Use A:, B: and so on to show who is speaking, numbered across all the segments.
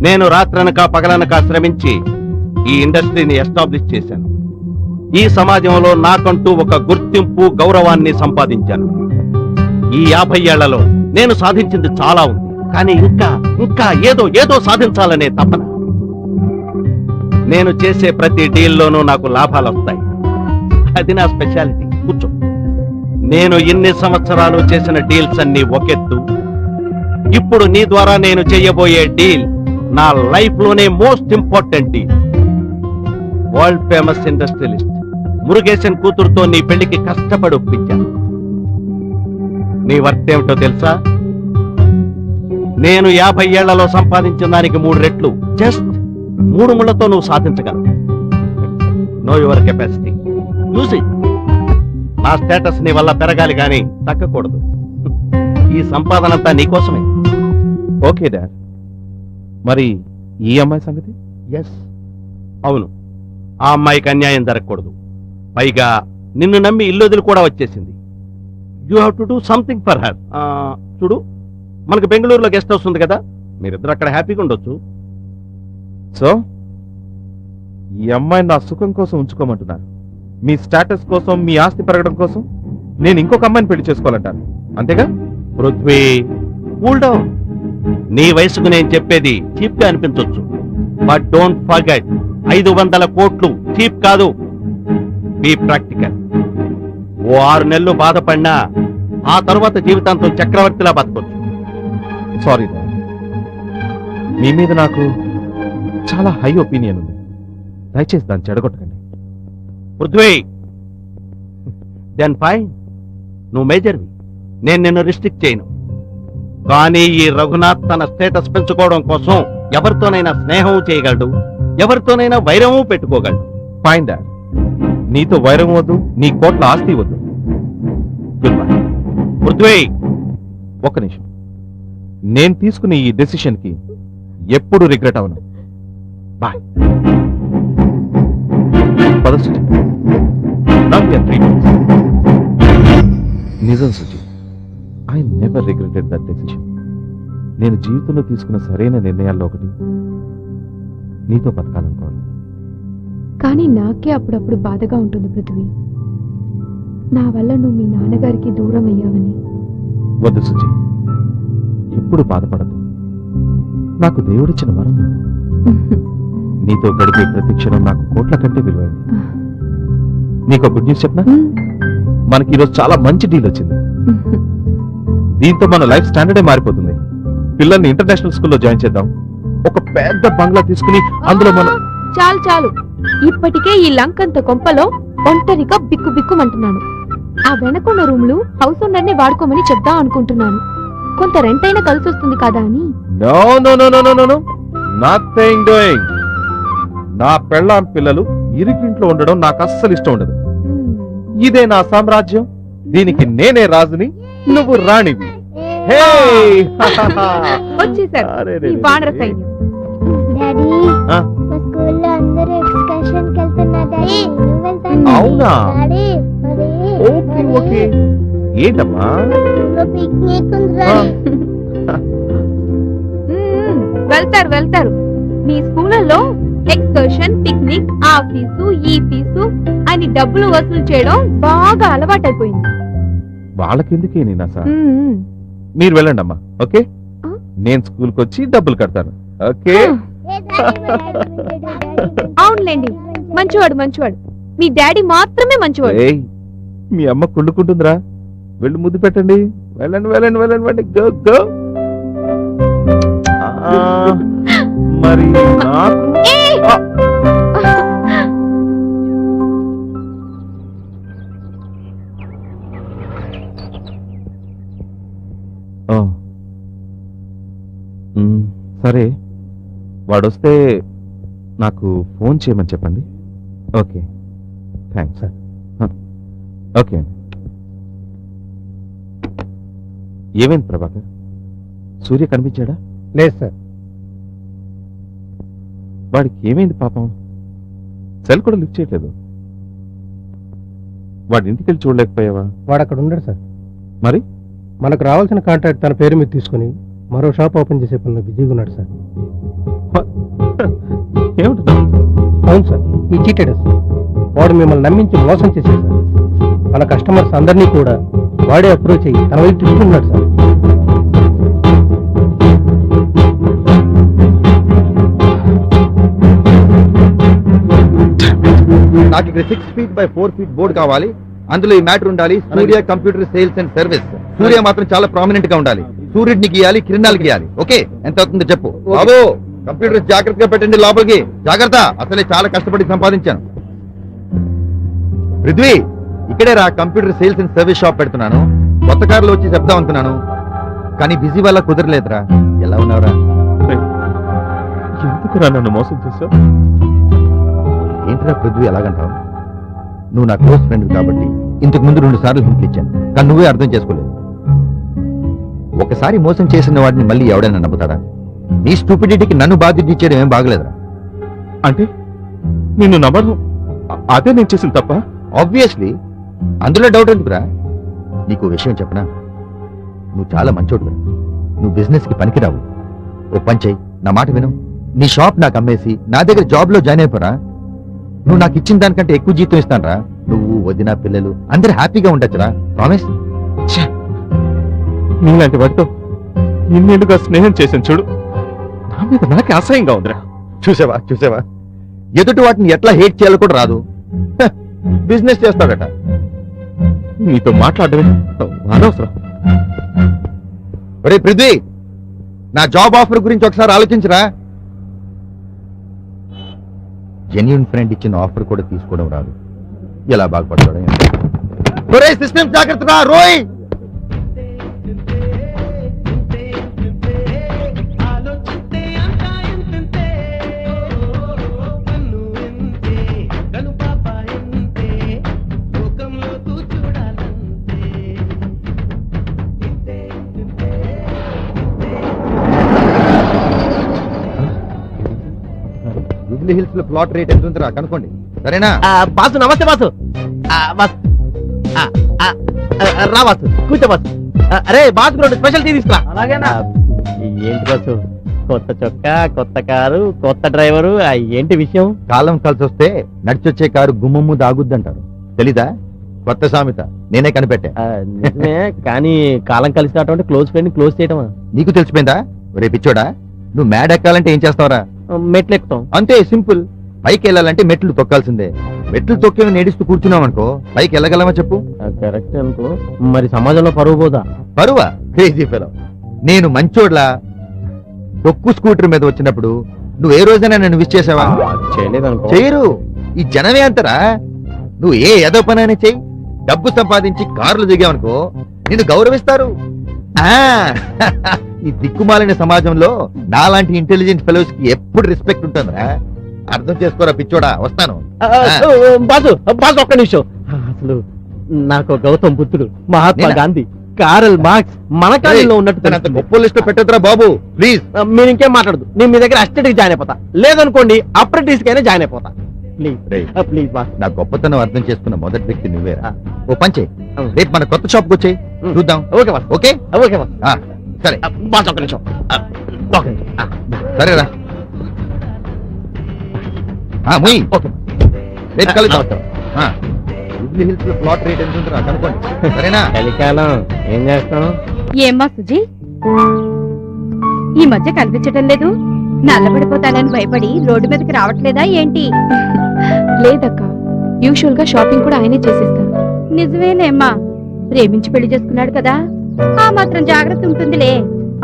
A: నేను రాత్రనక పగలనక శ్రమించి ఈ ఇండస్ట్రీని ఎస్టాబ్లిష్ చేశాను. ఈ సమాజంలో నాకంటూ ఒక గుర్తింపు గౌరవాన్ని సంపాదించాను. ఈ 50 ఏళ్లలో నేను సాధించింది చాలా ఉంది, కానీ ఇంకా ఏదో ఏదో సాధించాలనే తపన. నేను చేసే ప్రతి డీల్లోనూ నాకు లాభాలు వస్తాయి. అది నా స్పెషాలిటీ. కూర్చో. నేను ఇన్ని సంవత్సరాలు చేసిన డీల్స్ అన్ని ఒకెత్తు. ఇప్పుడు నీ ద్వారా నేను చేయబోయే డీల్ నా లైఫ్ లోనే most important deal. World famous industrialist Murugesan కూతురుతో నీ పెళ్లికి కష్టపడి ఒప్పించాను. నీ వర్త్ ఏమిటో తెలుసా? నేను 50 ఏళ్లలో సంపాదించిన దానికి 3 రెట్లు జస్ట్ 3 ముళ్లతో నువ్వు సాధించగలవు. Know your capacity, use it. నా స్టేటస్ నీ వల్ల పెరగాలి గాని తగ్గకూడదు. ఈ సంపాదన అంతా నీకోసమే.
B: ఓకే డాడ్, మరి ఈ అమ్మాయి సంగతి?
A: ఎస్, అవును. ఆ అమ్మాయికి అన్యాయం జరగకూడదు. పైగా నిన్ను నమ్మి ఇల్లు కూడా వచ్చేసింది. You have to do something for her. చూడు, మనకు బెంగళూరులో గెస్ట్ హౌస్ ఉంది కదా, మీరిద్దరు అక్కడ హ్యాపీగా ఉండొచ్చు.
B: సో ఈ అమ్మాయిని నా సుఖం కోసం ఉంచుకోమంటున్నారు. మీ స్టేటస్ కోసం, మీ ఆస్తి పెరగడం కోసం నేను ఇంకొక అమ్మాయిని పెళ్లి చేసుకోవాలంటాను, అంతేగా?
A: Prithvi, cool down. నీ వయసుకు నేను చెప్పేది చీప్ గా అనిపించవచ్చు, బట్ డోంట్ ఫర్గెట్ 500 కోట్లు చీప్ కాదు. Be practical. ఓ 6 నెలలు బాధపడినా ఆ తర్వాత జీవితాంతం చక్రవర్తిలా బతకొచ్చు.
B: సారీ డాడ్, మీ మీద నాకు చాలా హై ఒపీనియన్ ఉంది. దయచేసి దాన్ని చెడగొట్టకండి.
A: పృథ్వీ, దెన్ ఫైన్, నువ్వు మేజర్వి, నేను నిన్ను రిస్ట్రిక్ట్ చేయను. కానీ ఈ రఘునాథ్ తన స్టేటస్ పెంచుకోవడం కోసం ఎవరితోనైనా స్నేహం చేయగలడు, ఎవరితోనైనా వైరము పెట్టుకోగలడు.
B: ఫైన్ డాడ్, నీతో వైరం వద్దు, నీ కోట్ల ఆస్తి వద్దు.
A: Good bye. పృథ్వీ,
B: ఒక్క నిమిషం. నేను తీసుకున్న ఈ డెసిషన్ కి ఎప్పుడు రిగ్రెట్ అవను. బాయ్. నిజం Suji, I never regretted that decision. నేను జీవితంలో తీసుకున్న సరైన నిర్ణయాల్లో ఒకటి నీతో బతకాలనుకోవడం.
C: కానీ నాకే అప్పుడప్పుడు బాధగా ఉంటుంది పృథ్వీ, నా వల్ల నువ్వు మీ నాన్నగారికి దూరం అయ్యావని.
B: వద్దు సుజీ, ఎప్పుడు బాధపడదు. నాకు దేవుడిచ్చిన వరం నువ్వు. నీతో గడిపే ప్రతి క్షణం నాకు కోట్ల కంటే విలువైంది. నీకు గుడ్ న్యూస్ చెప్పనా? మనకి ఈరోజు చాలా మంచి డీల్ వచ్చింది. దీంతో మన లైఫ్ స్టాండర్డే మారిపోతుంది. పిల్లల్ని ఇంటర్నేషనల్ స్కూల్లో జాయిన్ చేద్దాం. ఒక పెద్ద బంగ్లా తీసుకుని అందులో మనం...
C: చాలు చాలు, ఇప్పటికే ఈ లంకంత కొంపలో ఒంటరిగా బిక్కు బిక్కుమంటున్నాను. ఆ వెనకున్న రూమ్లు హౌస్ ఓనర్ని వాడుకోమని చెప్దాం అనుకుంటున్నాను. కొంత రెంట్ అయినా కలిసి వస్తుంది కదా అని.
B: No no no no no no, nothing doing. నా పెళ్ళాం పిల్లలు ఇరుకింట్లో ఉండడం నాకు అస్సలు ఇష్టం ఉండదు. ఇదే నా సామ్రాజ్యం, దీనికి నేనే రాజుని, నువ్వు రాణివి.
C: వచ్చేసారు ఈ వానర సైన్యం.
D: డాడీ, మా స్కూల్లో అందరూ ఎక్స్కర్షన్ కి వెళ్తున్నారు డాడీ. నువ్వు వెళ్తాను?
B: అవునా?
D: డాడీ, మరి
B: ఓకే ఓకే. ఏంటమ్మా?
D: పిక్నిక్ ఉంది డాడీ.
C: వెళ్తారు వెళ్తారు. మీ స్కూళ్ళలో ఎక్స్కర్షన్, పిక్నిక్, ఆ ఫీజు ఈ ఫీజు అని డబ్బులు వసూలు చేయడం బాగా అలవాటైపోయింది.
B: వాళ్ళకెందుకే నేను సార్, మీరు వెళ్ళండి అమ్మా. ఓకే, నేను స్కూల్కి వచ్చి డబ్బులు కడతాను. ఓకే.
C: అవునులేండి, మంచివాడు మంచివాడు. మీ డాడీ మాత్రమే మంచివాడు.
B: మీ అమ్మ కుళ్ళుకుంటుందిరా. వెళ్ళి ముద్దు పెట్టండి. వెళ్ళండి వెళ్ళండి వెళ్ళండి వెళ్ళండి. Go go. మరి నాకు సరే, వాడొస్తే నాకు ఫోన్ చేయమని చెప్పండి. Okay, thanks sir. ఓకే అండి. ఏమైంది ప్రభాకర్? సూర్య కనిపించాడా?
E: లేదు సార్.
B: వాడికి ఏమైంది పాపం? సెల్ కూడా లిఫ్ట్ చేయట్లేదు. వాడి ఇంటికి వెళ్ళి చూడలేకపోయావా?
E: వాడు అక్కడ ఉండడు సార్.
B: మరి
E: మనకు రావాల్సిన కాంట్రాక్ట్ తన పేరు మీద తీసుకుని మరో షాప్ ఓపెన్ చేసే పనిలో బిజీగా ఉన్నాడు సార్. అవును సార్, ఈ చీటెడ్ వాడు మిమ్మల్ని నమ్మించి మోసం చేశాడు సార్. మన కస్టమర్స్ అందరినీ కూడా వాడే అప్రోచ్ అయ్యి తన వైపు తిప్పుకున్నాడు సార్.
F: నాకు ఇక్కడ 6 feet by 4 feet బోర్డు కావాలి. అందులో ఈ మ్యాటర్ ఉండాలి. సూర్య కంప్యూటర్ సేల్స్ అండ్ సర్వీస్. సూర్య మాత్రం చాలా ప్రామినెంట్ గా ఉండాలి. సూర్యుడిని గీయాలి, కిరణాలు గీయాలి. ఓకే, ఎంత అవుతుందో చెప్పు. బాబు, కంప్యూటర్ జాగ్రత్తగా పెట్టండి లోపలికి. జాగ్రత్త, అసలే చాలా కష్టపడి సంపాదించాను. పృథ్వీ, ఇక్కడే రా, computer sales and service shop పెడుతున్నాను. కొత్త కారులో వచ్చి చెప్దాం అనుకున్నాను, కానీ బిజీ వల్ల కుదరలేదురా. ఎలా ఉన్నావురా?
B: ఎందుకురా నన్ను మోసం చేశావు?
F: ఏంటిరా పృథ్వీ ఎలాగంటావు? నువ్వు నా క్లోజ్ ఫ్రెండ్ కాబట్టి ఇంతకు ముందు 2 సార్లు హింట్లు ఇచ్చాను, కానీ నువ్వే అర్థం చేసుకోలేదు. ఒకసారి మోసం చేసిన వాడిని మళ్ళీ ఎవడైనా నమ్ముతాడా? నీ స్టూపిడిటీకి నన్ను బాధ్యత ఇచ్చేయడం ఏం బాగలేదురా.
B: అంటే నిన్ను నమ్మను, అదే నేను చేసిన తప్ప?
F: ఆబ్వియస్లీ, అందులో డౌట్ ఎందుకురా? నీకు విషయం చెప్పనా? నువ్వు చాలా మంచోడురా. నువ్వు బిజినెస్ కి పనికిరావు. ఓ పని చెయ్యి, నా మాట విను. నీ షాప్ నాకు అమ్మేసి నా దగ్గర జాబ్ లో జాయిన్ అయిపోరా. నువ్వు నాకు ఇచ్చిన దానికంటే ఎక్కువ జీతం ఇస్తానరా. నువ్వు, వదిన, పిల్లలు అందరు హ్యాపీగా ఉండొచ్చురా. ప్రామిస్.
B: నీలాంటి వాటితో ఇన్నేళ్ళుగా స్నేహం చేశాను చూడు, నా మీద నాకే అసహ్యంగా ఉందిరా.
F: చూసావా ఎదుటి వాటిని ఎట్లా హేట్ చేయాలో కూడా రాదు. బిజినెస్ చేస్తాడట.
B: నీతో మాట్లాడమే అనవసరం.
F: ఒరే పృథ్వీ, నా జాబ్ ఆఫర్ గురించి ఒకసారి ఆలోచించరా. జెన్యూన్ ఫ్రెండ్ ఇచ్చిన ఆఫర్ కూడా తీసుకోవడం రాదు. ఎలా బాగుపడతాడో. ఒరే సిస్టమ్ జాగ్రత్త రా రోయ్. జూబ్లీ హిల్స్ లో ప్లాట్ రేట్ ఎంత ఉందిరా కనుక్కోండి, సరేనా?
A: బాసు నమస్తే బాసు. బాసు రా బాసు, కూర్చో బాసు. అరే బాసు 2 స్పెషల్ టీ తీసుకురా. అలాగేనా? ఏంటి బాసు, కొత్త చొక్కా, కొత్త కారు, కొత్త డ్రైవరు, ఏంటి విషయం?
F: కాలం కలిసి వస్తే నడిచొచ్చే కారు గుమ్మమ్ము దాగుద్దంటారు, తెలీదా? కొత్త సామెత నేనే కనిపెట్టా.
A: నిజమే, కానీ కాలం కలిసి రావటం అంటే క్లోజ్ ఫ్రెండ్ క్లోజ్ చేయటమా?
F: నీకు తెలిసిపోయిందా? ఒరే పిచ్చోడా, నువ్వు మ్యాడ్ ఎక్కాలంటే ఏం చేస్తావరా?
A: మెట్లు ఎక్కుతాం
F: అంతే, సింపుల్. పైకి వెళ్ళాలంటే మెట్లు తొక్కాల్సిందే. మెట్లు తొక్కి నేడిస్తూ కూర్చున్నావు అనుకో, పైకి వెళ్ళగలమా చెప్పు?
A: కరెక్ట్ అనుకో, మరి సమాజంలో పరువు పోదా?
F: పరువా? Crazy fellow. నేను మంచోడ్లా డొక్కు స్కూటర్ మీద వచ్చినప్పుడు నువ్వు ఏ రోజైనా నన్ను విష్ చేసావా?
A: చేయలేదనుకో.
F: చేయరు. ఈ జనమే అంతరా. నువ్వు ఏ ఏదో పనైనా చెయ్యి, డబ్బు సంపాదించి కార్లు దిగావనుకో నిన్ను గౌరవిస్తారు. ఈ దిక్కుమాలిన సమాజంలో నాలాంటి ఇంటెలిజెంట్ ఫెలోస్ కి ఎప్పుడు రెస్పెక్ట్ ఉంటుందిరా. అర్థం చేసుకోరా పిచ్చోడా, వస్తాను.
A: బాసు బాసు ఒక్క నిమిషం. అసలు నాకు గౌతమ్ బుద్ధుడు, మహాత్మా గాంధీ, కారల్ మార్క్స్ మన కాలంలో ఉన్నట్టు
F: గొప్ప లిస్ట్ పెట్టొద్దురా బాబు, ప్లీజ్.
A: మీరు ఇంకేం మాట్లాడదు. నేను మీ దగ్గర అసిస్టెంట్ జాయిన్ అయిపోతా, లేదనుకోండి అప్రెంటిస్ కైనా జాయిన్ అయిపోతా. Please please boss.
F: నా గొప్పతనం అర్థం చేసుకున్న మొదటి వ్యక్తి నువ్వేరా. ఓ పంచే, రేపు మన కొత్త షాప్ కి వచ్చేయి, చూద్దాం.
A: Okay boss.
F: Okay
A: okay boss.
F: సరే
A: బాస్ ఒక్క నిమిషం.
F: సరేరా. ముయ్,
A: ఓకే
F: రేపు కలుద్దాం. జూబ్లీ హిల్స్ లో ప్లాట్ రేట్ ఎంత ఉంటుందా కనుక్కోండి, సరేనా?
A: చలికాలం ఏం చేస్తాను?
G: ఏమ్మా సుజీ, ఈ మధ్య కనిపించటం లేదు. నల్లబడిపోతానని భయపడి రోడ్డు మీదకి రావట్లేదా ఏంటి?
C: లేదక్క, యూజువల్ గా షాపింగ్ కూడా ఆయనే చేసేస్తాను.
G: నిజమేనేమ్మా, ప్రేమించి పెళ్లి చేసుకున్నాడు కదా, ఆ మాత్రం జాగ్రత్త ఉంటుందిలే.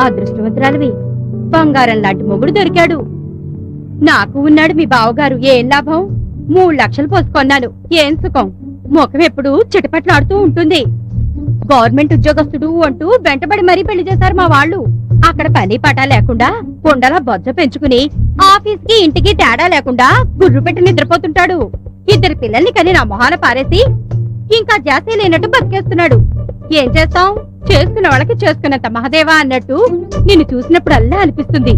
G: అదృష్టవంతురాలివి, బంగారం లాంటి మొగుడు దొరికాడు. నాకు ఉన్నాడు మీ బావగారు, ఏం లాభం? 3 లక్షలు పోసుకొన్నాను, ఏం సుఖం? ముఖం ఎప్పుడు చిటపట్లాడుతూ ఉంటుంది. గవర్నమెంట్ ఉద్యోగస్తుడు అంటూ వెంటబడి మరీ పెళ్లి చేశారు మా వాళ్ళు. అక్కడ పని పాట లేకుండా కొండలా బొజ్జ పెంచుకుని ఆఫీస్ కి ఇంటికి తేడా లేకుండా గుర్రు పెట్టి నిద్రపోతుంటాడు. 2 పిల్లల్ని కని నా మొహాన పారేసి ఇంకా జాసే లేనట్టు బతికేస్తున్నాడు. ఏం చేస్తాం? చేసుకున్న వాళ్ళకి చేసుకున్నంత మహదేవా అన్నట్టు నిన్ను చూసినప్పుడల్లా అనిపిస్తుంది,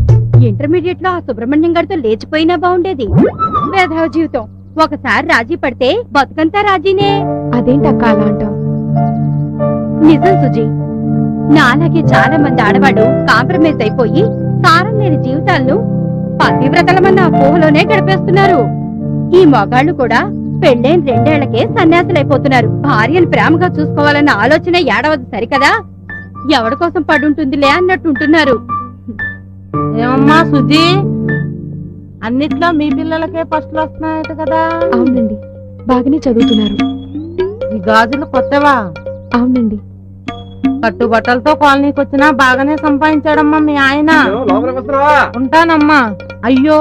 G: ఇంటర్మీడియట్ లో ఆ సుబ్రహ్మణ్యం గారితో లేచిపోయినా బాగుండేది. వేధవ జీవితం. ఒకసారి రాజీ పడితే బతుకంతా రాజీనే.
C: అదేంటక్క అలా అంటావు?
G: నిజం సుజీ, నాలాగే చాలా మంది ఆడవాళ్ళు కాంప్రమైజ్ అయిపోయి సారం లేని జీవితాలను పతివ్రతలమన్న ఊహలోనే గడిపేస్తున్నారు. ఈ మగాళ్ళు కూడా పెళ్ళైన 2 ఏళ్లకే సన్యాసులైపోతున్నారు. భార్యను ప్రేమగా చూసుకోవాలన్న ఆలోచన ఏడవదు సరికదా, ఎవడి కోసం పడుంటుందిలే అన్నట్టుంటున్నారు.
H: ఏమమ్మా సుజీ, అన్నిట్లో మీ పిల్లలకే ఫస్ట్లు వస్తున్నాయట కదా?
C: అవునండి, బాగానే చదువుతున్నారు.
H: ఈ గాజులు కొత్తవా?
C: అవునండి.
H: కట్టుబట్టలతో కాలనీకి వచ్చినా బాగానే సంపాదించాడమ్మా మీ ఆయన. ఉంటానమ్మా. అయ్యో,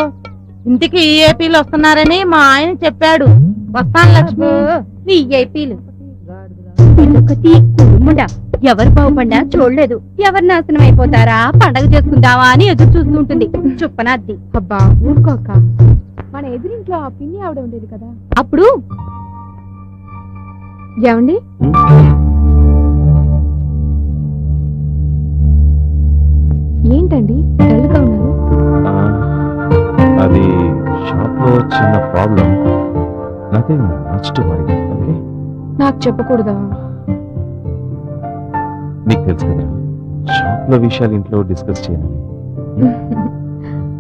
H: ఇంటికి ఏపీలు వస్తున్నారని మా ఆయన చెప్పాడు. వస్తాను లక్ష్మి.
G: వీఐపీలు ఇదొకటి కుమ్ముండా. ఎవరు బాగుపడ్డా చూడలేదు, ఎవరు నాశనం అయిపోతారా పండగ చేసుకుందావా అని ఎదురు చూస్తుంటుంది. చుప్పనద్ది.
C: అబ్బా ఊరుకోక, మన ఎదురింట్లో ఆ పిన్ని ఆవిడ ఉండేది కదా అప్పుడు. ఏమండి, ఏంటండి డల్గా ఉన్నారు?
B: అది షాప్ లో చిన్న problem. Nothing much to worry. Okay,
C: నాకు చెప్పకూడదా?
B: నీకు తెలుసు కదా, షాప్ లో విషయాలు ఇంట్లో డిస్కస్ చేయాలి.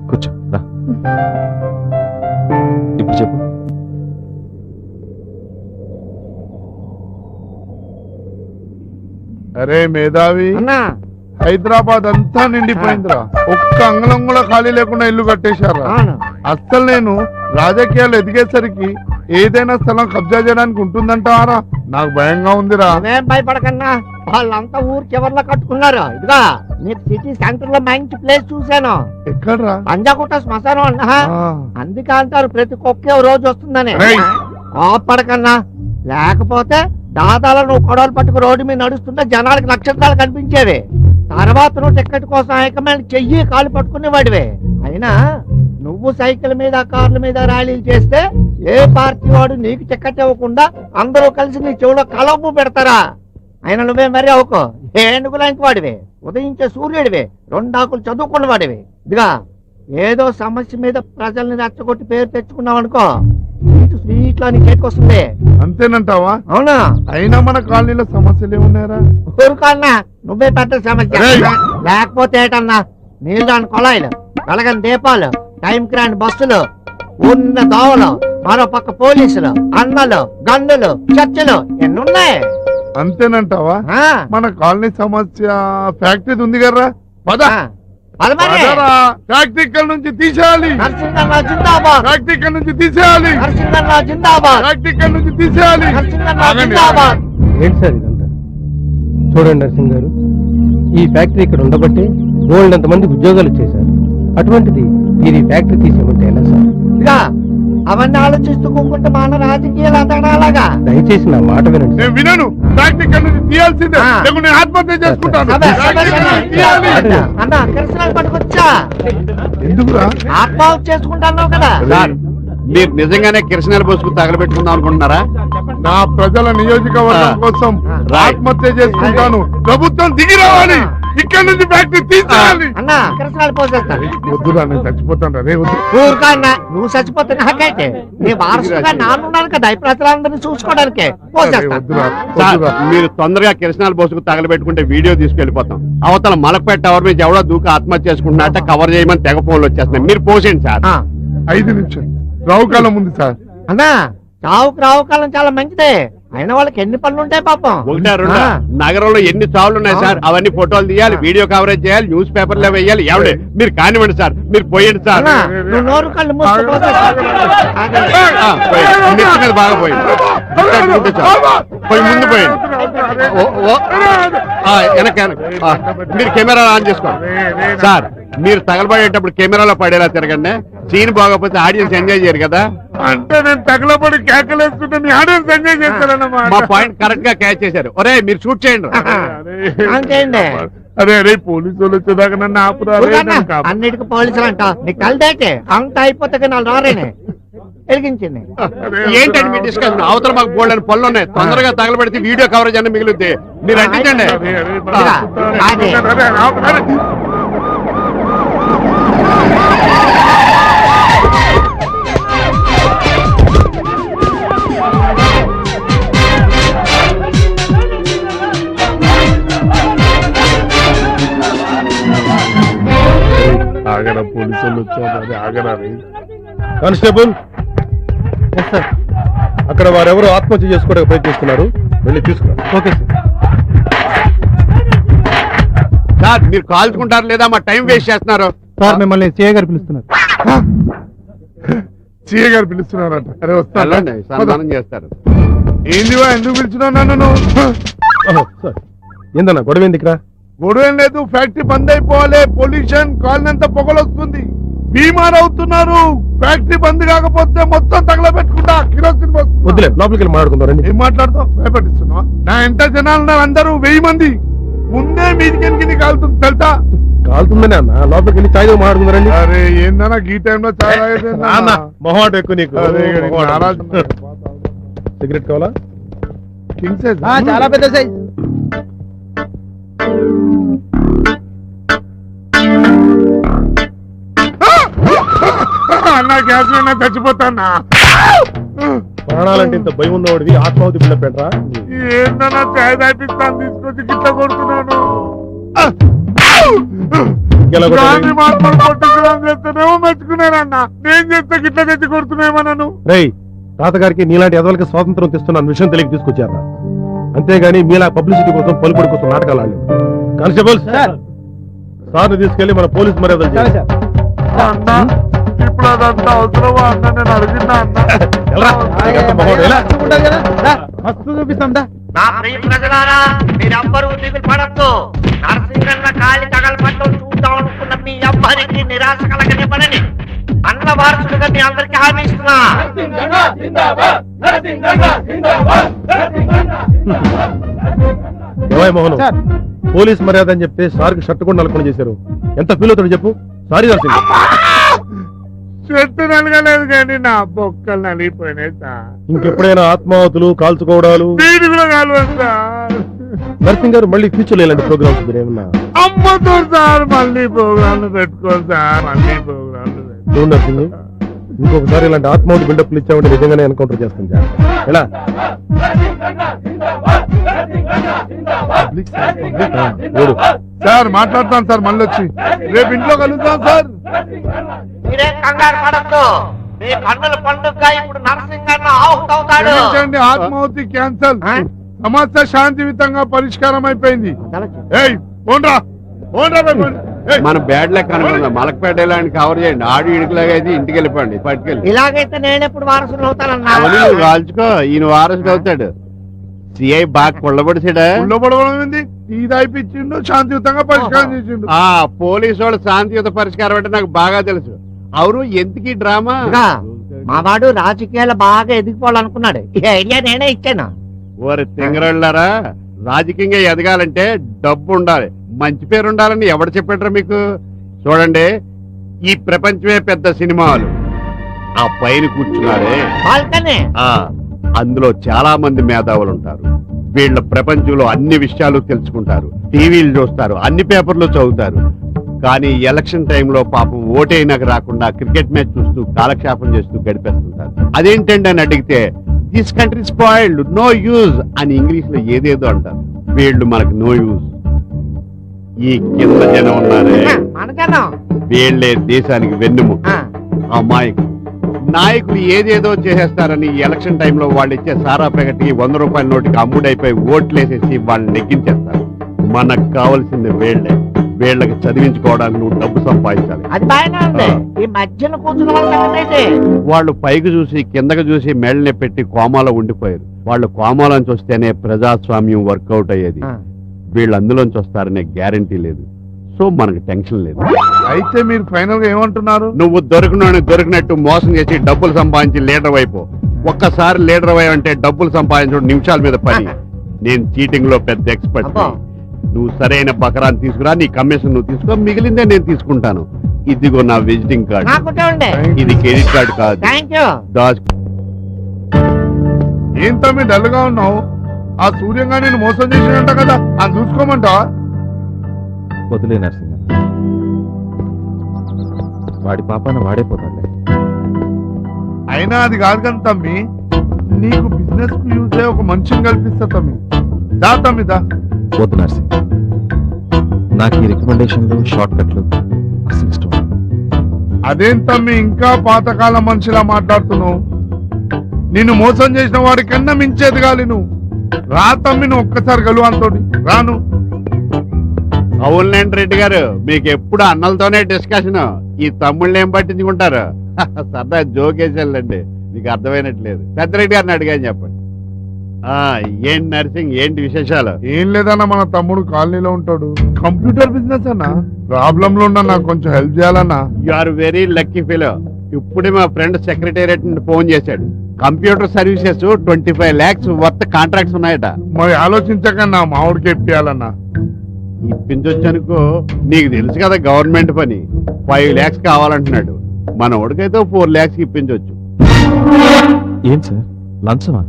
B: కూర్చో రా. ఇప్పుడు చెప్పు.
I: అరే మేధావి, హైదరాబాద్ అంతా నిండిపోయిందిరా. ఒక్క అంగళం కూడా ఖాళీ లేకుండా ఇల్లు కట్టేశారా? అస్సలు నేను రాజకీయాలు ఎదిగేసరికి ఏదైనా స్థలం కబ్జా చేయడానికి ఉంటుందంటారా? నాకు భయంగా ఉందిరా.
J: ఏం భయపడకన్నా, వాళ్ళంతా ఊరు చివర్లో కట్టుకున్నారు. ఇదిగా నీకు సిటీ సెంటర్ లో మంచి ప్లేస్ చూశాను.
I: ఎక్కడ్రా?
J: పంజాగుట్ట శ్మశానం అన్నా. అందుకే అంటారు ప్రతి కుక్క రోజు వస్తుందని. కోపడకన్నా, లేకపోతే దాదాలో నువ్వు కొడవలు పట్టుకు రోడ్డు మీద నడుస్తుంటే జనాలకు నక్షత్రాలు కనిపించేవి. తర్వాత నువ్వు టికెట్ కోసం హైకమాండ్ చెయ్యి కాలు పట్టుకునేవాడివే. అయినా నువ్వు సైకిల్ మీద కార్ల మీద ర్యాలీలు చేస్తే ఏ పార్టీ వాడు నీకు టికెట్ ఇవ్వకుండా అందరూ కలిసి నీ చెవులో కలపు పెడతారా? అయినా నువ్వే మరీ అవుకో, ఏనుగు లాంటి వాడివే, ఉదయించే సూర్యుడివే, 2 ఆకులు చదువుకున్న వాడివే. ఇదిగా ఏదో సమస్య మీద ప్రజల్ని రెచ్చగొట్టి పేరు తెచ్చుకున్నావు అనుకో, స్వీట్ లో నీ చేతికొస్తుంది.
I: అంతేనంటావా?
J: అవునా?
I: అయినా మన కాలనీలో సమస్యలు ఏమున్నాయరా?
J: ఊరుకోన్నా, నువ్వే పెద్ద సమస్య. లేకపోతే ఏటన్నా, నీళ్ళు రాని కొళాయిలు, వెలగని దీపాలు, టైంకి రాని బస్సులు, ఉన్న దోవలు, మరో పక్క పోలీసులు, అన్నలు, గన్నులు, చర్చలు ఎన్నున్నాయి.
I: అంతేనంటావా? మన కాలనీ సమస్య ఫ్యాక్టరీ ఉంది కదరా, పద ఫ్యాక్టరీ ఇక్కడ నుంచి తీసేయాలి.
J: నరసింహరావు జిందాబాద్.
I: ఫ్యాక్టరీ ఇక్కడ నుంచి తీసేయాలి.
J: నరసింహరావు జిందాబాద్.
I: ఫ్యాక్టరీ ఇక్కడ నుంచి తీసేయాలి.
J: నరసింహరావు జిందాబాద్.
E: ఏంటి సార్ ఇదంతా? చూడండి నరసింహ్ గారు, ఈ ఫ్యాక్టరీ ఇక్కడ ఉండబట్టే గోల్డ్ అంతమంది ఉద్యోగాలు వచ్చేసారు. అటువంటిది మీరు ఈ ఫ్యాక్టరీ తీసేమంటే ఎలా సార్?
J: ఇదిగా అవన్నీ ఆలోచిస్తూ కూకుంటే మన రాజకీయాలు అంతడాలాగా.
E: దయచేసి నా మాట వినండి.
I: నేను వినను. ఫ్యాక్టరీ ఇక్కడ నుంచి తీయాల్సిందే, లేకుంటే నేను ఆత్మహత్య చేసుకుంటాను.
J: అన్న కిరసనాలు పట్టుకొచ్చా.
I: ఎందుకురా?
J: ఆత్మహత్య చేసుకుంటాను కదా.
A: మీరు నిజంగానే కిరసనాలు పోసుకు తగలబెట్టుకుందాం అనుకుంటున్నారా?
I: నా ప్రజల నియోజకవర్గం కోసం ఆత్మహత్య చేసుకుంటాను. ప్రభుత్వం దిగి రావాలి, ఇక్కడ నుంచి ఫ్యాక్టరీ తీసేయాలి.
J: అన్న కిరసనాలు పోసేస్తాను.
I: వద్దురా, నేను చచ్చిపోతాను. రే వద్దు.
J: ఊరుకా అన్న, నువ్వు చచ్చిపోతే నాకైతే నీ వారసుగా నాన్నున్నాను కదా, ఈ ప్రజలందరినీ చూసుకోవడానికి పోసేస్తా.
A: మీరు తొందరగా కిరసనాలు పోసుకు తగలబెట్టుకుంటే వీడియో తీసుకెళ్లిపోతాం. అవతల మలకపేట టవర్ మీద ఎవడో దూకి ఆత్మహత్య చేసుకుంటున్నట్ట కవర్ చేయమని తెగ ఫోన్లు వచ్చేస్తున్నాయి. మీరు పోసేయండి సార్.
I: 5 నిమిషాలు రావుకాలం ఉంది సార్.
J: అన్నా చావుకు రావుకాలం చాలా మంచిదే, అయినా వాళ్ళకి ఎన్ని పనులు ఉంటాయి పాపం.
A: 1 2 నగరంలో ఎన్ని చావులు ఉన్నాయి సార్, అవన్నీ ఫోటోలు తీయాలి, వీడియో కవరేజ్ చేయాలి, న్యూస్ పేపర్లో వేయాలి. ఎవడే మీరు కానివ్వండి సార్, మీరు పోయండి సార్.
J: నువ్వు నోరు కళ్ళు
A: నెత్తి మీద బాగా పోయింది, పోయి ముందు పోయండి. వెనక మీరు కెమెరా ఆన్ చేసుకోండి సార్. మీరు తగలబడేటప్పుడు కెమెరాలో పడేలా తిరగండి. సీన్ బాగోకపోతే ఆడియన్స్ ఎంజాయ్ చేయరు కదా.
I: అంటే నేను తగలబడి కేకలేసుకుంటే మీ ఆడియన్స్ ఎంజాయ్ చేస్తారన్నమాట.
A: మా పాయింట్ కరెక్ట్ గా క్యాచ్ చేశారు. ఒరే మీరు షూట్ చేయండి.
I: అరే అరే పోలీసు వాళ్ళు వచ్చేదాకా నన్ను ఆపురా.
J: అన్నిటికీ పోలీసులు అంట, నీకు కలిదేటే అంత అయిపోతే నాలుగు రారేనే వెలిగించింది.
A: ఏంటండి మీ డిస్కషన్? అవతల మాకు బోల్డెన్ పనులు ఉన్నాయి, తొందరగా తగలబెడితే వీడియో కవరేజ్ అన్న మిగులుద్ది. మీరు అంటించండి.
I: ఆగరా, పోలీసు వాళ్ళు వచ్చారు. ఆగరా.
E: Constable, sir.
B: అక్కడ వారెవరో ఆత్మహత్య చేసుకోవడానికి ప్రయత్నిస్తున్నారు, వెళ్ళి తీసుకురా.
E: Okay sir.
A: సార్ మీరు కాల్చుకుంటారు లేదా మా టైం వేస్ట్ చేస్తున్నారు.
E: సార్ మిమ్మల్ని సిఐ గారు పిలుస్తున్నారు.
I: సీఏ గారు పిలుస్తున్నారట. అరే
A: వెళ్ళండి,
I: వస్తా
A: సన్మానం చేస్తారు.
I: ఏందివా, ఎందుకు పిలిచినావు నన్ను నువ్వు?
B: సార్ ఏందన్నా గొడవ ఎందుకురా?
I: గొడవ ఏం లేదు, ఫ్యాక్టరీ బంద్ అయిపోవాలి. పొల్యూషన్ కాలనంతా పొగలొస్తుంది, బీమార్ అవుతున్నారు. ఫ్యాక్టరీ బంద్ కాకపోతే మొత్తం తగలబెట్టుకుంటా కిరోసిన్ పోసుకుంటా.
B: వద్దులే, లోపలికి వెళ్ళి మాట్లాడుకుందాం రండి.
I: ఏం మాట్లాడుతావు? భయపడిస్తున్నావా? నా ఎంత జనాలు ఉన్నారు, అందరూ 1000 మంది. ముందే మీదికి కాలుతుంది తెలుసా?
B: కాలుతుందని అన్న, లోపలికి వెళ్ళి చాయ్ మాట్లాడుకుందాం రండి.
I: అరే ఏందన్నా ఈ టైంలో చాలా
B: మొహమాట ఎక్కువ నీకు.
I: నారాజు.
B: సిగరెట్ కావాలా?
I: కింగ్ సైజ్
E: చాలా పెద్ద సైజ్.
I: అన్న గ్యాస్ లో చచ్చిపోతానా?
B: ప్రాణాలంటే ఇంత భయం ఉన్నవాడివి ఆత్మాహుతి బిడ్డ పెట్టరా?
I: ఏందన్నా చాయ్ తాపిస్తాను తీసుకొచ్చి గిట్ట కొడుతున్నాను. గాంధీ మహాత్ములు కొట్టుకున్నాను చేస్తేనేమో మెచ్చుకున్నానన్నా, నేను చేస్తే గిట్ల తెచ్చి కొడుతున్నామో నన్ను.
B: రేయ్, తాతగారికి నీలాంటి ఎదవలకి స్వాతంత్రం తెస్తున్న విషయం తెలియక తీసుకొచ్చారా? అంతేగాని మీలా పబ్లిసిటీ కోసం పలుకుడి కోసం నాటకాలు ఆడలేదు. కానిస్టేబుల్ సార్ని తీసుకెళ్లి మన పోలీస్ మర్యాదలు చేయాలి.
I: అన్న ఇప్పుడు అదంతా అవసరమా అన్న? నేను అడిగినా అన్న.
E: మస్తు చూపిస్తాం.
J: నా ప్రియ ప్రజలారా, మీరెవ్వరూ దిగులు పడద్దు. నరసింహన్న కాలి తగలపట్టం చూద్దాం అనుకున్న మీ ఎవ్వరికి నిరాశ కలగనివ్వనని అన్న వారసుడుగా మీ అందరికీ హామీ ఇస్తున్నా.
B: ఏవై మోహన్, పోలీస్ మర్యాద అని చెప్తే సార్కి షర్ట్ కూడా నలుకొని చేశారు. ఎంత ఫీల్ అవుతాడు చెప్పు. సారీ నరసింహ.
I: చెట్టు నలగలేదు కానీ నా బొక్కలు నలిగిపోయినాయి సార్.
B: ఇంకెప్పుడైనా ఆత్మాహతులు కాల్చుకోవడాలు
I: వీడి కూడా కాలువదు సార్.
B: నరసింహ్ గారు మళ్ళీ ఫ్యూచర్ లో ఇలాంటి ప్రోగ్రామ్స్ మీరేమన్నా
I: అమ్మతో సార్ మళ్ళీ ప్రోగ్రాంలు పెట్టుకోండి సార్, మళ్ళీ ప్రోగ్రాంలు
B: చూడు నరసింహ్, ఇంకొకసారి ఇలాంటి ఆత్మాహుతి బిల్డప్లు ఇచ్చామంటే నిజంగానే ఎన్కౌంటర్ చేస్తాం సార్. ఎలా
I: సార్ మాట్లాడతాను సార్, మళ్ళీ వచ్చి రేపు ఇంట్లో కలుద్దాం సార్.
J: మీరేం కంగారు పడద్దు. మీ కన్నుల పండుగగా ఇప్పుడు నరసింహన్న ఆహుతవుతాడు.
I: క్షమించండి, ఆత్మాహుతి క్యాన్సల్. సమస్య శాంతియుతంగా పరిష్కారం అయిపోయింది. ఏయ్ పోండ్రా, పోండ్రా పోండి. ఏయ్,
A: మన బ్యాడ్ లెక్క అనుకుందాం. మలక్పేట ఇలాంటి కవర్ చేయండి. ఆడు ఇడుకులాగా అయితే ఇంటికి వెళ్ళిపోండి, పట్టుకెళ్ళి.
J: ఇలాగైతే నేనెప్పుడు వారసులు అవుతానన్నా?
A: అవన్నీ నువ్వు కాల్చుకో, ఈయన వారసుడు అవుతాడు. సిఐ బాగా కొల్లబడిసాడా?
I: ఊళ్ళో పడవడం ఏంది? టీ తాగిపించిండు, శాంతియుతంగా పరిష్కారం చేసిండు.
A: ఆ పోలీసు వాళ్ళు శాంతియుత పరిష్కారం అంటే నాకు బాగా తెలుసు. అవును, ఎందుకు ఈ డ్రామా?
J: మా వాడు రాజకీయాలు బాగా ఎదిగిపోవాలనుకున్నాడు. ఈ ఐడియా నేనే ఇచ్చాను.
A: ఓరి తింగరళ్ళారా, రాజకీయంగా ఎదగాలంటే డబ్బు ఉండాలి, మంచి పేరు ఉండాలని ఎవడు చెప్పాడ్రా మీకు? చూడండి, ఈ ప్రపంచమే పెద్ద సినిమాలు. ఆ పైన కూర్చున్నారే
J: బాల్కనీ,
A: అందులో చాలా మంది మేధావులు ఉంటారు. వీళ్ళ ప్రపంచంలో అన్ని విషయాలు తెలుసుకుంటారు, టీవీలు చూస్తారు, అన్ని పేపర్లు చదువుతారు. కానీ ఎలక్షన్ టైంలో పాపం ఓటైనాక రాకుండా క్రికెట్ మ్యాచ్ చూస్తూ కాలక్షేపం చేస్తూ గడిపేస్తుంటారు. అదేంటండి అని అడిగితే this country spoiled, no use అని ఇంగ్లీష్ లో ఏదేదో అంటారు. వీళ్ళు మనకు నో యూజ్. ఈ కింద జనం ఉన్నారే,
J: మన జనం.
A: వీళ్ళే దేశానికి వెన్నుముక. అమాయకులు నాయకులు ఏదేదో చేసేస్తారని ఎలక్షన్ టైంలో వాళ్ళు ఇచ్చే సారా ప్యాకెట్కి 100 రూపాయల నోటికి అమ్ముడైపోయి ఓట్లేసేసి వాళ్ళని నెగ్గించేస్తారు. మనకు కావాల్సింది వీళ్ళే. వీళ్ళకి చదివించుకోవడానికి నువ్వు డబ్బు సంపాదించాలి.
J: అది బాగానే ఉంది. ఈ మధ్యన కూర్చున్న వాళ్ళకి
A: వాళ్ళు పైకి చూసి కిందకి చూసి మెళ్ళని పెట్టి కోమాలో ఉండిపోయారు. వాళ్ళు కోమాలోంచి వస్తేనే ప్రజాస్వామ్యం వర్కౌట్ అయ్యేది. వీళ్ళు అందులోంచి వస్తారనే గ్యారంటీ లేదు. సో మనకు టెన్షన్ లేదు.
I: అయితే మీరు ఫైనల్ గా ఏమంటున్నారు?
A: నువ్వు దొరికినట్టు మోసం చేసి డబ్బులు సంపాదించి లీడర్ వైపు. ఒక్కసారి లీడర్ అంటే డబ్బులు సంపాదించడం నిమిషాల మీద పని. నేను చీటింగ్ లో పెద్ద ఎక్స్పర్ట్. నువ్వు సరైన బకరాన్ని తీసుకురా, నీ కమిషన్ నువ్వు తీసుకో, మిగిలిందే నేను తీసుకుంటాను. ఇదిగో నా విజిటింగ్ కార్డు. ఇది క్రెడిట్ కార్డు కాదు.
I: ఏం తమ్మి డల్ గా ఉన్నావు? ఆ సూర్యంగా నేను మోసం చేసినంట కదా, అది చూసుకోమంటావా?
B: వదిలే నరసింహ, వాడి పాపాన వాడైపోతాడులే.
I: అయినా అది కాదు కానీ తమ్మి, నీకు బిజినెస్ కు యూజ్ అయ్యే ఒక మనిషిని కల్పిస్తా తమ్మి. దా తమ్మి దా.
B: వద్దు నరసింహ, నాకు ఈ రికమెండేషన్లు షార్ట్ కట్లు అసలు ఇష్టం.
I: అదేం తమ్మి ఇంకా పాతకాలం మనిషిలా మాట్లాడుతున్నావు? నిన్ను మోసం చేసిన వాడి కన్నా మించేది గాలి నువ్వు. రా తమ్మి, నువ్వు ఒక్కసారి గలు అంతోటి రాను.
K: అవునులేండి రెడ్డి గారు, మీకు ఎప్పుడు అన్నలతోనే డిస్కషన్. ఈ తమ్ముళ్ళని ఏం పట్టించుకుంటారు? సరదా జోకేసాలండి, మీకు అర్థమైనట్లేదు. పెద్దరెడ్డి గారిని అడిగాని చెప్పండి. ఏంటి నర్సింగ్, ఏంటి విశేషాలు?
I: ఏం లేదన్నా, మన తమ్ముడు కాలనీలో ఉంటాడు, కంప్యూటర్ బిజినెస్ అన్నా. ప్రాబ్లం లో ఉన్నా, నాకు కొంచెం హెల్ప్ చేయాలన్నా.
K: You are very lucky fellow. ఇప్పుడే మా ఫ్రెండ్ సెక్రటేరియట్ నుండి ఫోన్ చేశాడు. Computer services 25 lakhs worth contracts ఉన్నాయట.
I: మరి ఆలోచించకన్నా మామిడికి ఎప్పియాలన్నా.
K: ఇప్పించొచ్చనుకో, నీకు తెలుసు కదా గవర్నమెంట్ పని. 5 lakhs కావాలంటున్నాడు. మన వాడికైతే 4 lakhs ఇప్పించవచ్చు.
B: ఏం సార్, లంచమా?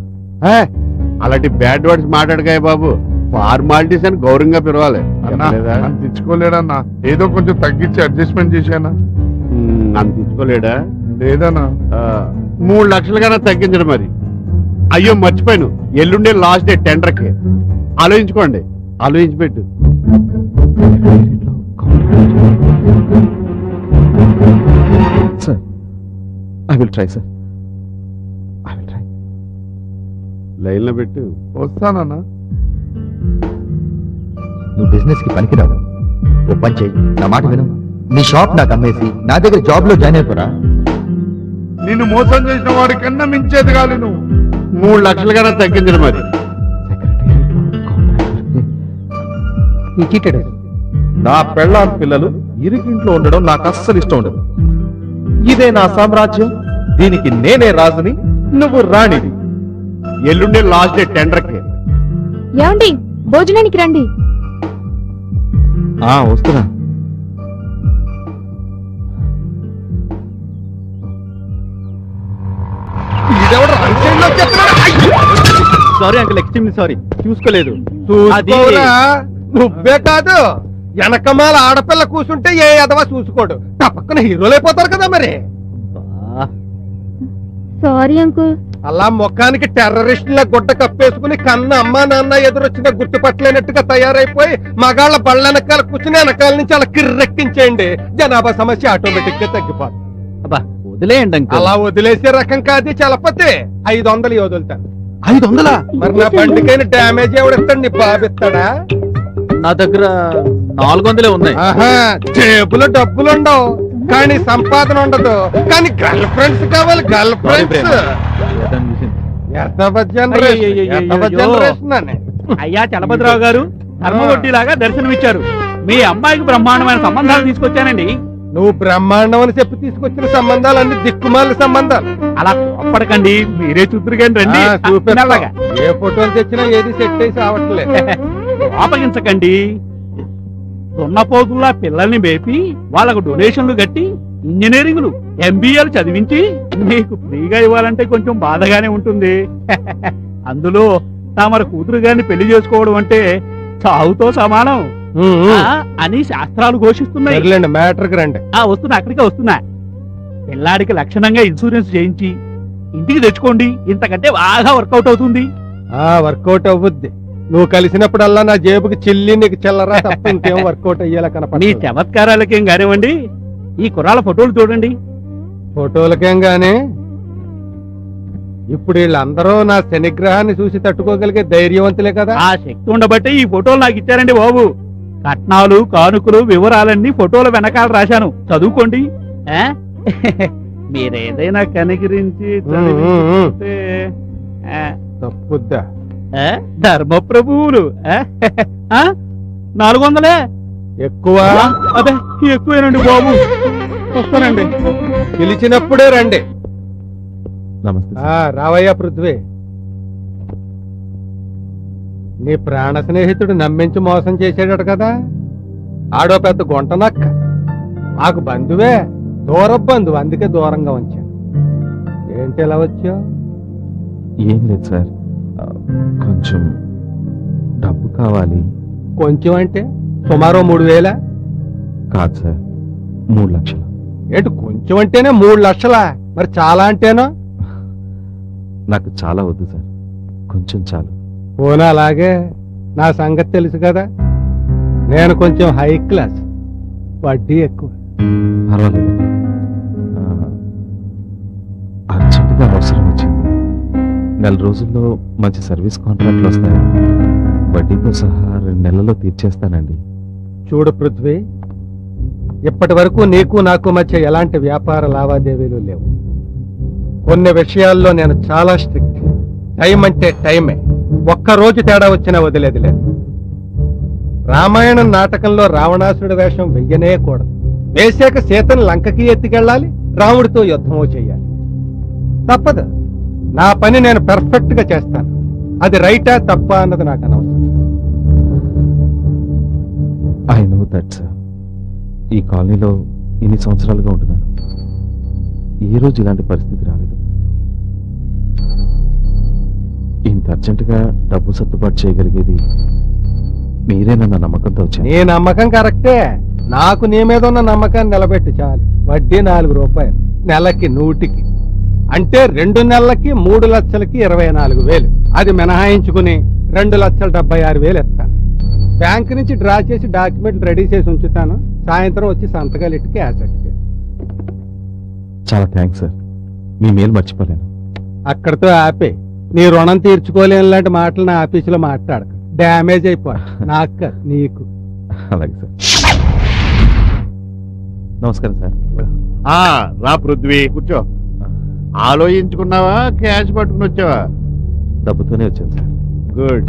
K: అలాంటి బ్యాడ్ వర్డ్స్ మాట్లాడకాయ బాబు. ఫార్మాలిటీస్ అని గౌరవంగా పిలవాలి.
I: అన్నా తెచ్చుకోలేడన్నా, ఏదో కొంచెం తగ్గించి అడ్జస్ట్మెంట్ చేశానా.
K: నన్ను తెచ్చుకోలేడా?
I: లేదన్నా.
K: 3 లక్షలు కన్నా తగ్గించడు మరి. అయ్యో మర్చిపోయాను, ఎల్లుండే లాస్ట్ డే టెండర్ కి. ఆలోచించుకోండి, ఆలోచించి పెట్టు.
B: Sir, I will try sir, I will try.
K: Line లో పెట్టు.
I: వస్తానన్నా.
F: నువ్వు బిజినెస్ కి పనికిరావు. ఓ పని చెయ్యి, నా మాట విను. నీ షాప్ నాకు అమ్మేసి నా దగ్గర జాబ్ లో జాయిన్ అయిపోరా.
I: నిన్ను మోసం చేసిన వాడి కన్నా మించేది గాలి నువ్వు.
K: 3 లక్షలు కన్నా తగ్గించడు మరి.
E: ఈ చీటెడు
B: నా పెళ్ళాం పిల్లలు ఇరుకింట్లో ఉండడం నాకు అస్సలు ఇష్టం ఉండదు. ఇదే నా సామ్రాజ్యం, దీనికి నేనే రాజుని, నువ్వు రాణివి.
K: ఎల్లుండే లాస్ట్ డే టెండర్ కి.
C: ఏమండి, భోజనానికి రండి.
B: వస్తున్నా. సారీ అంకుల్, ఎక్స్ట్రీమ్లీ సారీ, చూసుకోలేదు.
E: నువ్వే కాదు, వెనకమాల ఆడపిల్ల కూర్చుంటే ఏ ఎదవా చూసుకోడు. తప్పకుండా హీరోలైపోతారు కదా మరి.
C: Sorry uncle.
E: అలా ముఖానికి టెర్రరిస్టుల గుడ్డ కప్పేసుకుని కన్న అమ్మా నాన్న ఎదురొచ్చిన గుర్తుపట్టలేనట్టుగా తయారైపోయి మగాళ్ళ బళ్ళ వెనకాల కూర్చుని వెనకాల నుంచి అలా కిర్రెక్కించేయండి. జనాభా సమస్య ఆటోమేటిక్ గా తగ్గిపోతుంది.
B: వదిలేయండి.
E: అలా వదిలేసే రకం కాదు చలపతి. 500 వదులుతాను.
B: 500?
E: మరి నా బండికైనా డ్యామేజ్ ఎవడిస్తాడు? నీ బాబిస్తాడా?
B: నా దగ్గర 400 ఉన్నాయి.
E: జేబులో డబ్బులు ఉండవు, కానీ సంపాదన ఉండదు. కానీ గర్ల్ ఫ్రెండ్స్ కావాలి, గర్ల్ ఫ్రెండ్స్.
L: అయ్యా చలపతిరావు గారు, ధర్మవడ్డీలాగా దర్శనమిచ్చారు. మీ అమ్మాయికి బ్రహ్మాండమైన సంబంధాలు తీసుకొచ్చానండి.
E: నువ్వు బ్రహ్మాండం అని చెప్పి తీసుకొచ్చిన సంబంధాలు అన్ని దిక్కుమాల సంబంధాలు.
L: అలా కోప్పడకండి, మీరే చూద్దరు కానీ రండి.
E: చూపినలాగా ఏ ఫోటోలు తెచ్చినా ఏది సెట్ అయి సావట్లేదు.
L: ఆపగించకండి. దున్నపోతుల్లా పిల్లల్ని మేపి వాళ్ళకు డొనేషన్లు కట్టి ఇంజనీరింగ్లు ఎంబీఏలు చదివించి మీకు ఫ్రీగా ఇవ్వాలంటే కొంచెం బాధగానే ఉంటుంది. అందులో తమరు కూతురు గారిని పెళ్లి చేసుకోవడం అంటే చావుతో సమానం అని శాస్త్రాలు ఘోషిస్తున్నాయి. వస్తున్నా, అక్కడికే వస్తున్నా. పిల్లాడికి లక్షణంగా ఇన్సూరెన్స్ చేయించి ఇంటికి తెచ్చుకోండి. ఇంతకంటే బాగా వర్కౌట్ అవుతుంది.
E: వర్కౌట్ అవ్వుద్ది. నువ్వు కలిసినప్పుడల్లా నా జేబుకి చిల్లి నీకు చెల్లరా తప్ప ఇంకేం వర్కౌట్ అయ్యేలా కనపడ.
L: మీ చమత్కారాలకేం కానివ్వండి, ఈ కుర్రాళ్ళ ఫోటోలు చూడండి.
E: ఫోటోలకేం గానీ ఇప్పుడు వీళ్ళందరూ నా శనిగ్రహాన్ని చూసి తట్టుకోగలిగే ధైర్యవంతులే కదా.
L: ఆ శక్తి ఉండబట్టే ఈ ఫోటోలు నాకు ఇచ్చారండి బాబు. కట్నాలు కానుకలు వివరాలన్నీ ఫోటోల వెనకాల రాశాను, చదువుకోండి. మీరేదైనా కనికరించి
E: తప్పుద్దా?
L: ధర్మప్రభువులు 400
E: ఎక్కువ?
L: అదే ఎక్కువేనండి బాబు. వస్తానండి.
E: పిలిచినప్పుడే రండి.
B: నమస్తే.
E: రావయ్యా పృథ్వీ. నీ ప్రాణ స్నేహితుడు నమ్మించి మోసం చేసాడట కదా. ఆడో పెద్ద గుంట నక్క. మాకు బంధువే, దూర బంధువు, అందుకే దూరంగా ఉంచాను. ఏంటి ఎలా వచ్చావు?
B: ఏం లేదు సార్, కొంచెం డబ్బు కావాలి.
E: కొంచెం అంటే సుమారు 3000?
B: కాదు సార్, 3 లక్షలు.
E: ఏంటి కొంచెం అంటేనే 3 లక్షలా? మరి చాలా అంటేనో?
B: నాకు చాలా వద్దు సార్, కొంచెం చాలు.
E: పోనా అలాగే. నా సంగతి తెలుసు కదా, నేను కొంచెం హై క్లాస్, వడ్డీ ఎక్కువ.
B: పర్వాలేదు, అర్జెంటుగా అవసరం వచ్చింది. నెల రోజుల్లో మంచి సర్వీస్ కాంట్రాక్ట్లు వస్తాయి. వడ్డీతో సహా 2 నెలల్లో తీర్చేస్తానండి.
E: చూడు పృథ్వీ, ఇప్పటి వరకు నీకు నాకు మధ్య ఎలాంటి వ్యాపార లావాదేవీలు లేవు. కొన్ని విషయాల్లో నేను చాలా స్ట్రిక్ట్. టైం అంటే టైమే. ఒక్కరోజు తేడా వచ్చినా వదిలేది లేదు. రామాయణం నాటకంలో రావణాసురుడి వేషం వెయ్యనే కూడదు. వేసాక సీతను లంకకి ఎత్తికెళ్ళాలి, రాముడితో యుద్ధమో చెయ్యాలి. తప్పదు. నా పని నేను పెర్ఫెక్ట్ గా చేస్తాను. అది రైటా తప్ప అన్నది నాకు అనవసరం.
B: I know that sir. ఈ కాలనీలో ఇన్ని సంవత్సరాలుగా ఉంటున్నాను. ఏ రోజు ఇలాంటి పరిస్థితి రాలేదు. ఇంత అర్జెంటుగా డబ్బు సర్దుబాటు చేయగలిగేది మీరేనన్న నమ్మకంతో వచ్చాను.
E: నీ నమ్మకం కరెక్టే. నాకు నీ మీద ఉన్న నమ్మకాన్ని నిలబెట్టి చాలు. వడ్డీ 4 రూపాయలు, నెలకి 100కి. అంటే 2 నెలలకి 3 లక్షలకి 24,000. అది మినహాయించుకుని 2,76,000 ఇస్తాను. బ్యాంక్ నుంచి డ్రా చేసి డాక్యుమెంట్లు రెడీ చేసి ఉంచుతాను. సాయంత్రం వచ్చి సంతకాలు ఇట్టుకి యాసెట్కి.
B: చాలా థ్యాంక్స్ సార్. మీ మేలు మర్చిపోలేను.
E: అక్కడితో ఆపే. నీ రుణం తీర్చుకోలేని లాంటి మాటలు నా ఆఫీసులో మాట్లాడక. డ్యామేజ్ అయిపోయి నాకు కాదు, నీకు.
B: అలాగే సార్. నమస్కారం సార్.
K: రా పృథ్వీ, కూర్చో. ఆలోచించుకున్నావా, క్యాష్ పట్టుకుని వచ్చావా?
B: డబ్బుతోనే వచ్చాను సార్.
K: గుడ్.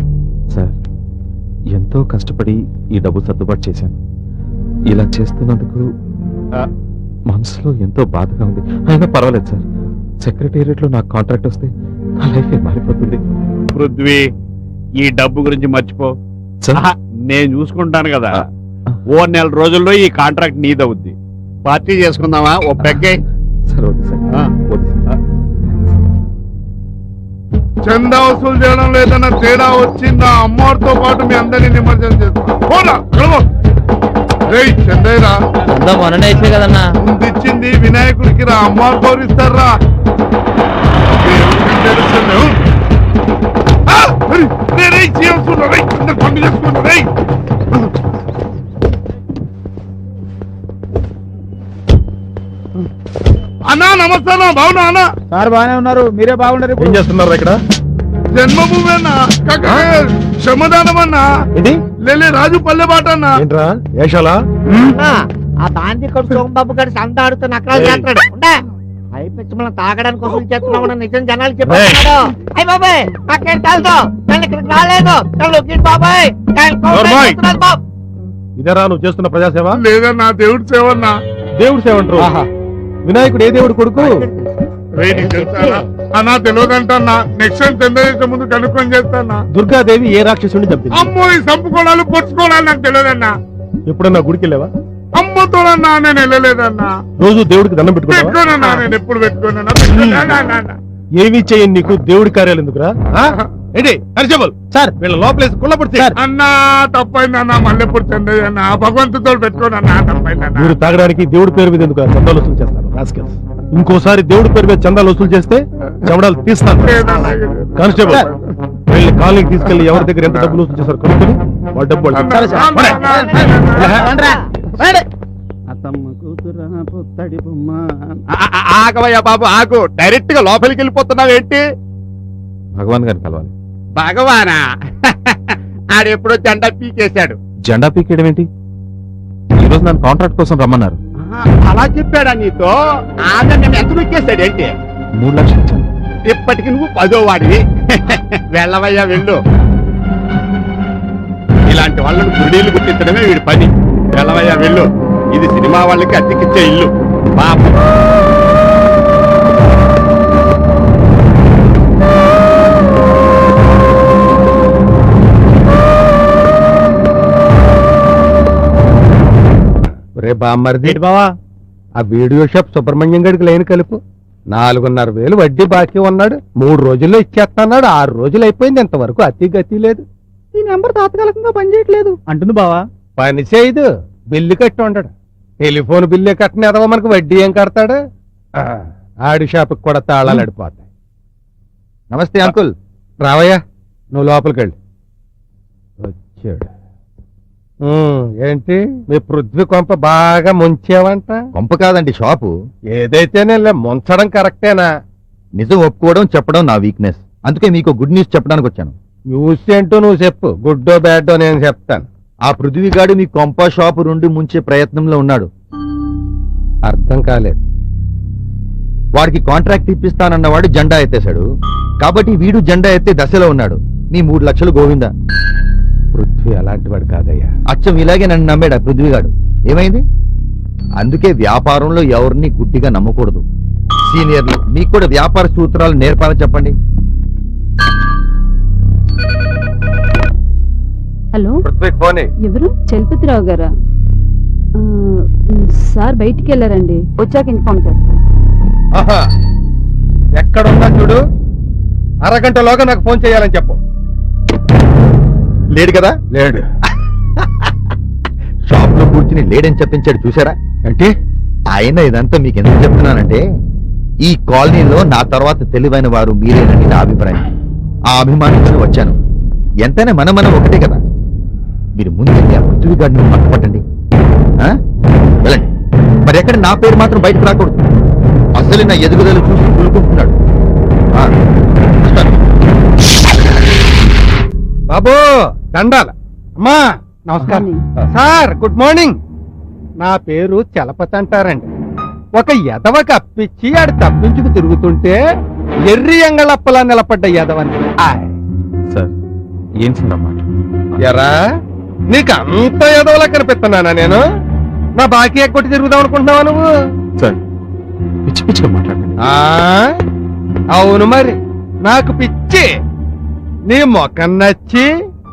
B: సార్, ఎంతో కష్టపడి ఈ డబ్బు సర్దుబాటు చేశాను. ఇలా చేస్తున్నందుకు మనసులో ఎంతో బాధగా ఉంది. అయినా పర్వాలేదు సార్. సెక్రటేరియట్ లో నాకు కాంట్రాక్ట్ వస్తే నా లైఫ్ మారిపోతుంది.
K: పృథ్వీ, ఈ డబ్బు గురించి మర్చిపో. నేను చూసుకుంటాను కదా. ఓ 1 రోజుల్లో ఈ కాంట్రాక్ట్ నీదవుద్ది. పార్టీ చేసుకుందామా? ఓ పెగ్గే.
B: సార్ వద్దు సార్. వద్దు సార్.
I: చందా వసూలు చేయడం లేదన్న తేడా వచ్చిందా? అమ్మవారితో పాటు మీ అందరినీ నిమజ్జనం చేస్తున్నా. చందయ్యరా,
J: మొన్ననే ఇచ్చే కదన్నా.
I: ముందిచ్చింది వినాయకుడికి రా, అమ్మవారు గౌరవిస్తారా? అన్నా నమస్కారం. బాగున్నా అన్నా?
L: సార్ బాగానే ఉన్నారు. మీరే బాగున్నారు.
B: ఏం చేస్తున్నారు ఇక్కడ?
I: జన్మభూమి అన్నా, శ్రమదానం అన్నా, లేలే రాజు పల్లెబాట అన్నా.
B: ఏంట్రా ఏషాలా?
J: ఆ బాంతి కొడుకు సోమబాబు గారి సంత ఆడుతూ నకరాలు చేస్తాడు. అయిపోయి మనం తాగడానికి వసూలు చేస్తున్నామని నిజం జనాలు చెప్పాడు. అయ్యి బాబాయ్, నాకేం తెలుసు, నేను ఇక్కడికి రాలేదు. బాబాయ్
B: ఇదేరా నువ్వు చేస్తున్న ప్రజాసేవ?
I: లేదన్నా, దేవుడి సేవ అన్నా.
B: దేవుడి సేవ అంటారు? వినాయకుడు ఏ దేవుడు కొడుకు?
I: అన్నా తెలియదంటన్నా. నెక్స్ట్ టైం చంద్ర ముందు కనుక్కొని చేస్తానా.
B: దుర్గాదేవి ఏ రాక్షసుని చంపింది?
I: అమ్మో, ఈ సంపుకోవడాలు పొడుచుకోవడాలు నాకు తెలియదన్నా.
B: ఎప్పుడన్నా గుడికి వెళ్ళావా?
I: అమ్మతోనన్నా నేను వెళ్ళలేదన్నా.
B: రోజు దేవుడికి దండం
I: పెట్టుకోనన్నా. నేను ఎప్పుడు పెట్టుకోనన్నా.
B: ఏమి చేయని నీకు దేవుడి కార్యాలు ఎందుకురా? ఏంటి హరిజబల్ సార్, వీళ్ళ లోపలేసి కుళ్ళపడితే
I: అన్నా తప్పైందన్నా. మళ్ళీ ఎప్పుడు చంద్రయ్య అన్నా, భగవంతుతో పెట్టుకోనన్నా. తప్పైందన్నా.
B: మీరు తాగడానికి దేవుడి పేరు మీద ఎందుకు చందాలు వసూలు చేస్తారు? రాస్కెల్స్. ఇంకోసారి దేవుడి పేరు మీద చందాలు వసూలు చేస్తే చెమడాలు తీస్తాను. కానిస్టేబుల్, వీళ్ళని కాలనీకి తీసుకెళ్లి ఎవరి దగ్గర ఎంత డబ్బులు వసూలు చేస్తారు కనుక్కొని వాళ్ళ డబ్బు
K: ఆగవయ్యా బాబు, ఆగు. డైరెక్ట్ గా లోపలికి వెళ్ళిపోతున్నావు ఏంటి?
B: భగవాన్ గారిని కలవాలి.
K: భగవానా? ఆడెప్పుడో జెండా పీకేశాడు.
B: జెండా పీకేయడం ఏంటి? ఈరోజు నన్ను కాంట్రాక్ట్ కోసం రమ్మన్నారు.
K: అలా చెప్పాడా నీతో? ఆమె నేను ఎంత పీకేశాడు ఏంటి?
B: 3 లక్షలు ఇచ్చాను.
K: ఇప్పటికి నువ్వు 10వ వాడివి. వెళ్ళవయ్యా, వెళ్ళు. ఇలాంటి వాళ్ళను గుడిలు గుర్తించడమే వీడి పని. వెళ్ళవయ్యా, వెళ్ళు. ఇది సినిమా వాళ్ళకి అద్దెకిచ్చే ఇల్లు. పాపం.
E: రే బామ్మర్ది బావా, ఆ వీడియో షాప్ సుబ్రహ్మణ్యం గడికి లైన్ కలుపు. 4,500 వడ్డీ బాకీ ఉన్నాడు. 3 రోజుల్లో ఇచ్చేస్తున్నాడు. 6 రోజులు అయిపోయింది, ఇంతవరకు అతి గతి లేదు.
L: ఈ నెంబర్ తాత్కాలికంగా పనిచేయట్లేదు అంటుంది బావా.
E: పని చేయదు, బిల్లు కట్టి ఉండడు. టెలిఫోన్ బిల్లు కట్టిన ఎదవ మనకు వడ్డీ ఏం కడతాడు? ఆడి షాపుకి కూడా తాళాలు అడిపోతాయి.
F: నమస్తే అంకుల్.
E: రావయ్యా, నువ్వు లోపలికి వెళ్ళి. వచ్చాడు. ఏంటి మీ పృథ్వీ కొంప బాగా ముంచావంట?
F: కొంప కాదండి, షాపు.
E: ఏదైతేనే ముంచడం కరెక్టేనా?
F: నిజం ఒప్పుకోవడం చెప్పడం నా వీక్నెస్. అందుకే మీకు గుడ్ న్యూస్ చెప్పడానికి వచ్చాను.
E: న్యూస్ ఏంటో నువ్వు చెప్పు, గుడ్డో బ్యాడో నేను చెప్తాను.
F: ఆ పృథ్వీగాడు మీ కొంప షాపు నుండి ముంచే ప్రయత్నంలో ఉన్నాడు.
E: అర్థం కాలేదు.
F: వాడికి కాంట్రాక్ట్ ఇప్పిస్తానన్నవాడు జెండా ఎత్తేశాడు. కాబట్టి వీడు జెండా ఎత్తే దశలో ఉన్నాడు. నీ 3 లక్షలు గోవిందా.
E: పృథ్వీ అలాంటి వాడు కాదయ్యా.
F: అచ్చం ఇలాగే నన్ను నమ్మాడు ఆ పృథ్వీగాడు. ఏమైంది? అందుకే వ్యాపారంలో ఎవరిని గుడ్డిగా నమ్మకూడదు. సీనియర్లు మీకు కూడా వ్యాపార సూత్రాలు నేర్పాలని చెప్పండి.
G: హలో,
E: పృథ్వీ ఫోన్
G: ఎవరు? చలపతిరావు గారా? సార్ బయటికి వెళ్ళారండి, వచ్చాక ఇన్ఫార్మ్ చేస్తాను.
E: ఆహా, ఎక్కడున్నా చూడు, అరగంటలోగా నాకు ఫోన్ చేయాలని చెప్పు.
F: లేడు కదా?
E: లేడు.
F: షాప్ లో కూర్చుని లేడని చెప్పించాడు చూసారా?
E: అంటే
F: ఆయన ఇదంతా మీకు ఎందుకు చెప్తున్నానంటే, ఈ కాలనీలో నా తర్వాత తెలివైన వారు మీరేనని నా అభిప్రాయం. ఆ అభిమానంతో వచ్చాను. ఎంతైనా మనం ఒకటే కదా. మీరు ముందు ఆ పృథ్వీ గారిని పట్టుపట్టండి. వెళ్ళండి. మరి ఎక్కడ నా పేరు మాత్రం బయటకు రాకూడదు. అసలు నా ఎదుగుదల చూసి కులుకుంటున్నాడు.
E: బాబు దండాల. అమ్మా నమస్కారం. Sir good morning. నా పేరు చలపతి అంటారండి. ఒక ఎదవకి అప్పిచ్చి ఆడు తప్పించుకు తిరుగుతుంటే ఎర్రి ఎంగళప్పలా నిలబడ్డ ఎదవని.
B: సార్ ఏం సందమ్మా?
E: ఎరా నీకు అంత ఎదవలా కనిపిస్తున్నానా నేను? నా బాకీ ఎక్కొట్టి తిరుగుదాం అనుకుంటున్నావా నువ్వు?
B: సార్ పిచ్చి పిచ్చిగా మాట్లాడండి.
E: అవును మరి, నాకు పిచ్చి. నీ మొఖం నచ్చి,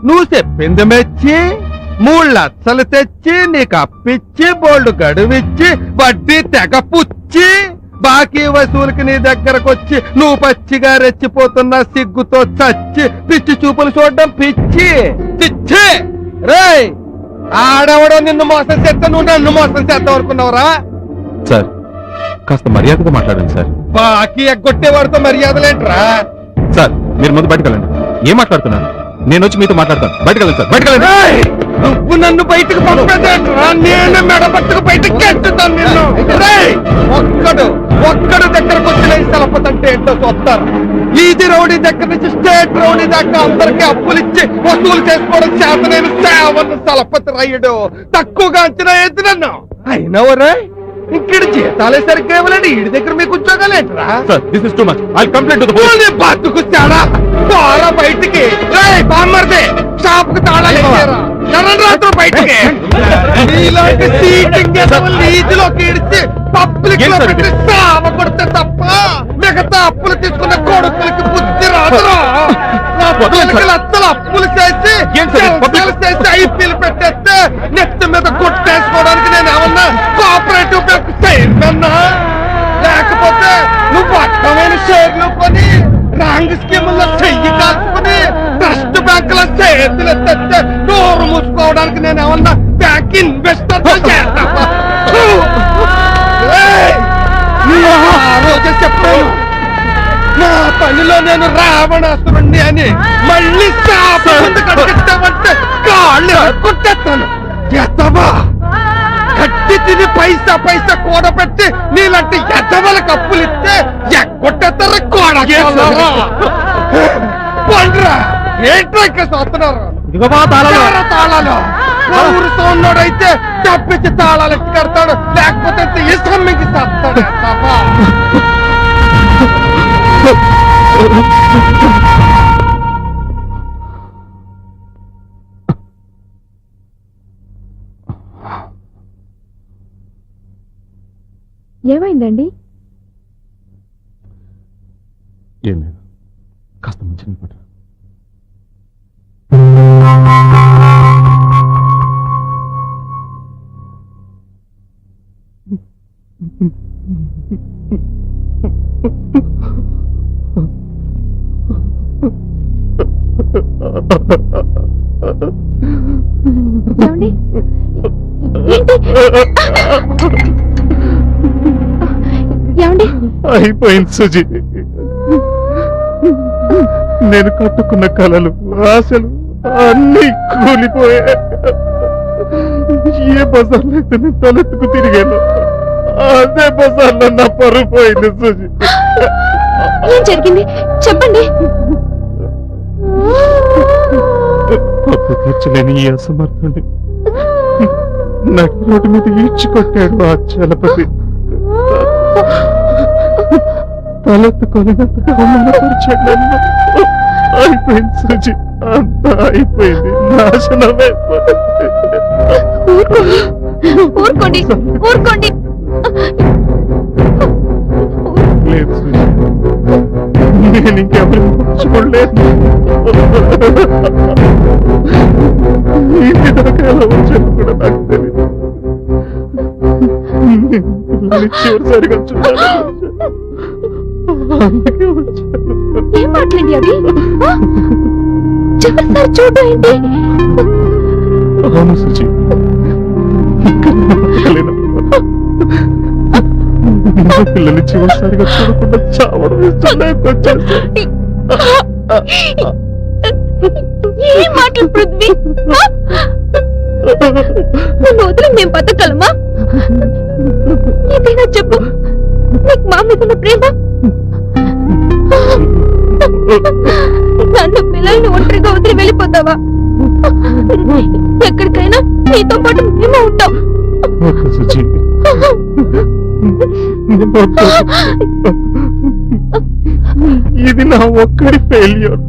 E: నువ్వు చెప్పింది మెచ్చి, 3 లక్షలు తెచ్చి నీకు అప్పిచ్చి, బోల్డ్ గడువిచ్చి, వడ్డీ తెగ పుచ్చి, బాకీ వసూలుకి నీ దగ్గరకు వచ్చి నువ్వు పచ్చిగా రెచ్చిపోతున్నా సిగ్గుతో చచ్చి పిచ్చి చూపులు చూడడం పిచ్చి చిచ్చి. రేయ్, ఆడవడో నిన్ను మోసం చేస్తా, నువ్వు నన్ను మోసం చేద్దాం అనుకున్నావురా?
B: సార్ కాస్త మర్యాదగా మాట్లాడండి సార్.
E: బాకీ ఎగ్గొట్టేవాడితో మర్యాదలేంట్రా?
B: సార్ మీరు ముందు బయటకు వెళ్ళండి. ఏం మాట్లాడుతున్నారు? నేను వచ్చి మీతో మాట్లాడతాను. బయటకు వెళ్ళండి సార్, బయటకు వెళ్ళండి.
E: నువ్వు నన్ను బయటకు పంపేదేంట్రా? నేను మెడపట్టుకు బయటకు ఎట్టుతాను నిన్ను. ఒక్కడు దగ్గరకు వచ్చిన స్థలపతంటే ఏంటో చూస్తారు. ఈది రౌడీ దగ్గర నుంచి స్టేట్ రౌడీ దాకా అందరికీ అప్పులిచ్చి వసూలు చేసుకోవడం చేత నేను సేవన్న స్థలపతి రయ్యడు. తక్కువగా అంచనా ఎద్దు నన్ను. అయినవరే ఇంకడి జీతాలే సరిగ్గా ఇవ్వలేండి, ఈడి దగ్గర మీకు ఉద్యోగాలు ఏంట్రా? బతుకు చాడా పోరా బయటికి. బామ్మర్దే షాపుకు తాళాలు ఇచ్చారా? రాత్రి బయటికి. నీలాంటి సీటింగ్ నీతిలోకి ఇడిచి పబ్లిక్ లో పెట్టి సావ కొడితే తప్ప మిగతా అప్పులు తీసుకున్న కొడుకులకి బుద్ధి రాదురా. లక్షలు అప్పులు చేసి ఐపీఎల్ పెట్టేస్తే నెత్తి మీద కొట్టేసుకోవడానికి నేను ఏమన్నా కోఆపరేటివ్ బ్యాంక్ చేయన్నా? లేకపోతే నువ్వు అర్థమైన షేర్లు కొని రాంగ్ స్కీముల్లో చెయ్యి కాల్చుకుని ట్రస్ట్ బ్యాంకులో చేతులు తెస్తే నోరు మూసుకోవడానికి నేను ఏమన్నా బ్యాంక్ ఇన్వెస్టర్ రోజే చెప్పాను నా పనిలో నేను రావణాసురుణ్ణి అని. మళ్ళీ కట్టిస్తామంటే కాళ్ళు కొట్టేస్తాను. ఎత్తవా కట్టి తిని పైసా కూడబెట్టి నీలాంటి ఎద్దవలకు అప్పులిస్తే ఎక్కొట్టేస్తారా కోడరా? ఏంట్రా ఇక్కడ చూస్తున్నారు? తాళాలు ఊరుతో ఉన్నోడైతే తప్పించి తాళాలు ఎట్టి కడతాడు, లేకపోతే ఇష్టమ్మికి చేస్తాడు.
C: ఏమైందండి?
B: ఏం లేదు, కాస్త మంచి పట్టు.
C: ఏమండి? ఏమండి?
B: అయిపోయింది సుజీ. నేను కట్టుకున్న కలలు, ఆశలు అన్నీ కూలిపోయాయి. ఏ బజార్లో అయితే నేను తలెత్తుకు తిరిగాను, అదే బజార్లో నా పరువు పోయింది సుజీ.
C: ఏం జరిగింది చెప్పండి.
B: అప్పు తీర్చలేని ఈ అసమర్థుడి నడి రోడ్డు మీద ఈడ్చి కొట్టాడు ఆ చలపతి. తలెత్తుకొని అవమానపరిచాడు నన్ను. అయిపోయింది సుజి, అంతా అయిపోయింది, నాశనమైపోయింది.
C: ఊరుకోండి ఊరుకోండి.
B: లేదు సుజి, నేను ఇంకెవరిని చూడలేదు. ఇంటి దాకా ఎలా వచ్చాను కూడా నాకు తెలియదు. చివరిసారిగా చూడాలి, అందుకే వచ్చాను.
C: ఏం మాట్లాడి అవి? చివరిసారి చూడు ఏంటి?
B: అవును సుజి, ఇక్కడ పిల్లల్ని చివరిసారిగా చూడకుండా చావడం ఇష్టం లేకొచ్చేసి.
C: ఏం మాటలు పృథ్వీ? నన్ను వదిలి మేము బతకగలమా? ఏదైనా చెప్పు, నీకు మా మీద ఉన్న ప్రేమ? నన్ను పిల్లల్ని ఒంటరిగా వదిలి వెళ్ళిపోతావా? ఎక్కడికైనా నీతో పాటు మేము ఉంటాం.
B: సుజి, ఇది నా ఒక్కడి ఫెయిల్యూర్.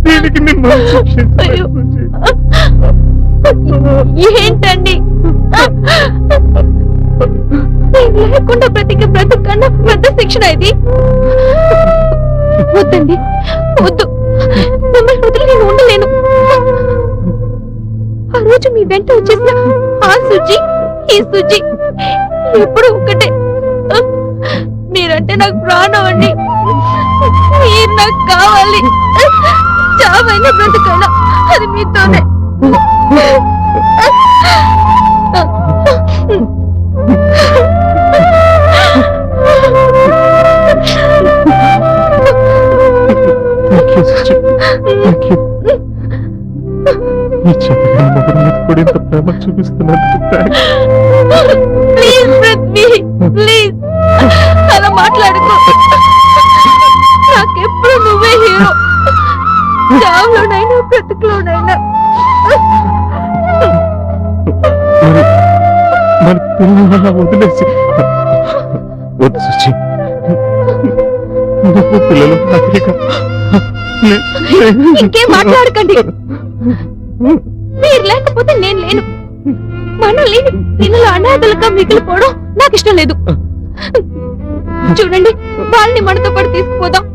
B: దీనికి మిమ్మల్ని శిక్షించలేదు సుజి.
C: ఏంటండి నేను లేకుండా బ్రతికే బ్రతుకన్నా పెద్ద శిక్షణ ఇది. వద్దండి వద్దు, మిమ్మల్ని వదిలి నేను ఉండలేను. ఆ రోజు మీ వెంట వచ్చేసిన ఆ సుజి ఈ సుజి ఎప్పుడు ఒక్కటే. మీరంటే నాకు ప్రాణం అండి. మీరు నాకు కావాలి. చావైనా బ్రతుకైనా అది మీతోనే.
B: ఈ చెప్పిన మొదటి మీద కూడా ఇంత ప్రేమ చూపిస్తున్నందుకు థాంక్స్.
C: ప్లీజ్ పృథ్వీ, ప్లీజ్ అలా మాట్లాడుకో. నాకెప్పుడు నువ్వే హీరో, చావులోనైనా బ్రతుకులోనైనా.
B: మరి పిల్లల వదిలేసి వద్దు సుచి, నువ్వు పిల్లలు
C: ఇంకేం మాట్లాడకండి. మీరు లేకపోతే నేను లేను. మనం లేని పిల్లలు అనాథలుగా మిగిలిపోవడం నాకు ఇష్టం లేదు. చూడండి, వాళ్ళని మనతో పాటు తీసుకుపోదాం.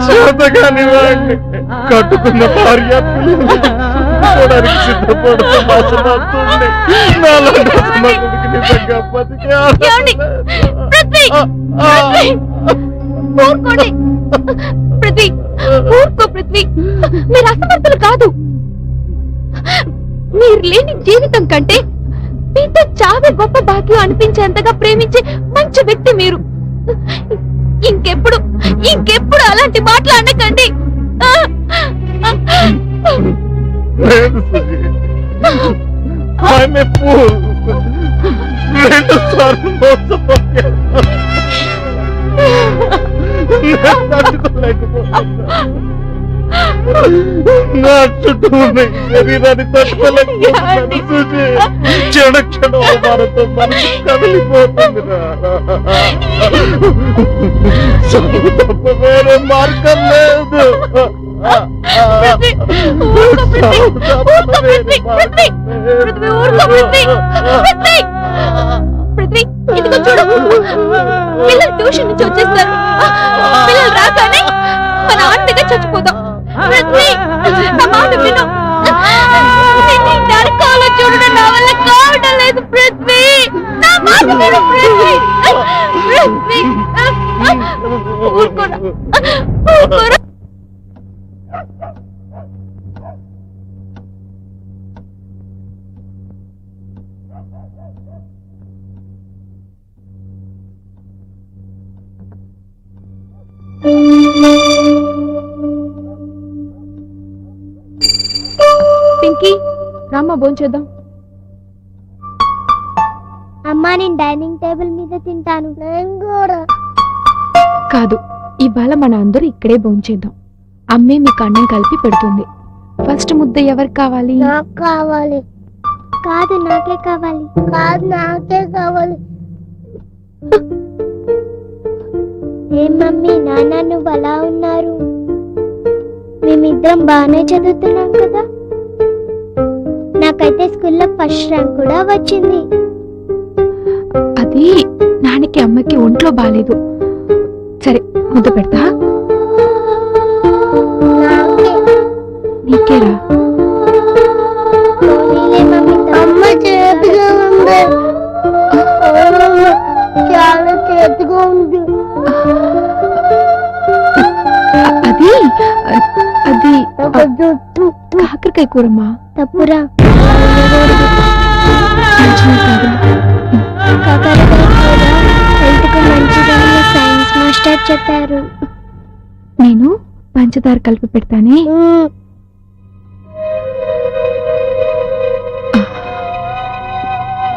B: చేతగాని వాడిని కట్టుకున్న భార్య పిల్లలకి సిద్ధపడుతున్న అసమర్థుడిని నాలాంటి అసమర్థుడికి నిజంగా బతికే
C: పృథ్వీ, ఊరుకో పృథ్వీ. మీరు అసమర్థులు కాదు. మీరు లేని జీవితం కంటే మీతో చావే గొప్ప భాగ్యం అనిపించేంతగా ప్రేమించే మంచి వ్యక్తి మీరు. ఇంకెప్పుడు ఇంకెప్పుడు అలాంటి మాటలు అనకండి.
B: లేదు సుజీ, I'm a fool. 2 సార్లు మోసపోయాను. నేను తట్టుకోలేకపోతున్నా. నా చుట్టూ ఉన్న శరీరాన్ని తట్టుకోలేకపోతున్నాను సుజీ. క్షణ క్షణం అవమానంతో మనసు కదిలిపోతుందిరా. చావు తప్ప వేరే మార్గం లేదు.
C: ఇదిగో చూడు, పిల్లలు ట్యూషన్ నుంచి వచ్చేస్తారు. పిల్లలు రాగానే మన ఆంటీగా చచ్చిపోదాం. పృథ్వీ, నా మాట విను. నరకాలో చూడడం నా వల్ల కావడం లేదు పృథ్వీ. నా మాట విను పృథ్వీ. పృథ్వీ, ఊరుకోరా ఊరుకోరా. వెంకీ రామ్మా భోంచేద్దాం.
D: అమ్మా నేను డైనింగ్ టేబుల్ మీద తింటాను. నేను కూడా.
C: కాదు, ఇవాళ మన అందరూ ఇక్కడే భోంచేద్దాం. అమ్మే మీకు అన్నం కలిపి పెడుతుంది. ఫస్ట్ ముద్ద ఎవరికి కావాలి?
D: నాకు కావాలి. కాదు నాకే కావాలి. కాదు నాకే కావాలి. ఏ మమ్మీ నాన్న నువ్వు అలా ఉన్నారు? మేమిద్దరం బాగానే చదువుతున్నాం కదా. నాకైతే స్కూల్లో ఫస్ట్ ర్యాంక్ కూడా వచ్చింది.
C: అది నాన్నకి అమ్మకి ఒంట్లో బాలేదు. సరే ముద్ద పెడతా. నీకేరా?
D: అమ్మ చేతిగా ఉంది. చాలా చేతిగా ఉంది.
C: అది అది కాకరకాయ కూరమ్మా.
D: తప్పురా. కాకరకాయ కూర హెల్త్ కు మంచిదని సైన్స్ మాస్టర్ చెప్పారు.
C: నేను పంచదార కలిపి పెడతానే.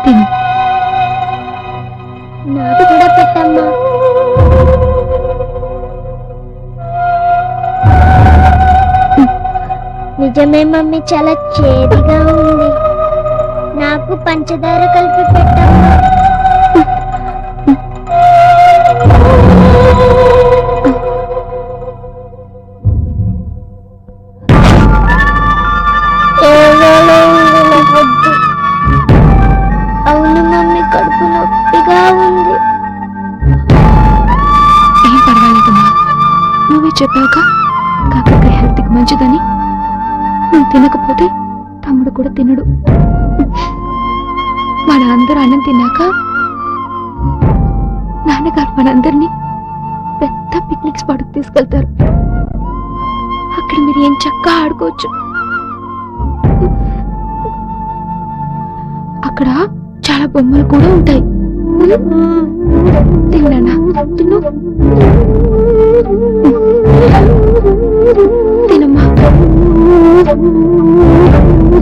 C: తిను.
D: నాకు కూడా పెట్టమ్మా. నిజమే మమ్మీ, చాలా చేదుగా ఉంది. నాకు పంచదార కలిపి పెట్టమ్మా. అవును మమ్మీ, కడుపు నొప్పిగా ఉంది.
C: ఏం పర్వాలేదమ్మా, నువ్వే చెప్పాక కాకరకాయ హెల్త్ కి మంచిదని. నువ్వు తినకపోతే తమ్ముడు కూడా తినడు. మన అందరూ అన్నం తిన్నాక నాన్నగారు మనందరినీ పెద్ద పిక్నిక్ స్పాట్ తీసుకెళ్తారు. అక్కడ మీరు ఏం చక్కగా ఆడుకోవచ్చు. అక్కడ చాలా బొమ్మలు కూడా ఉంటాయి. తిన్నానా? తిను. తినమ్మా.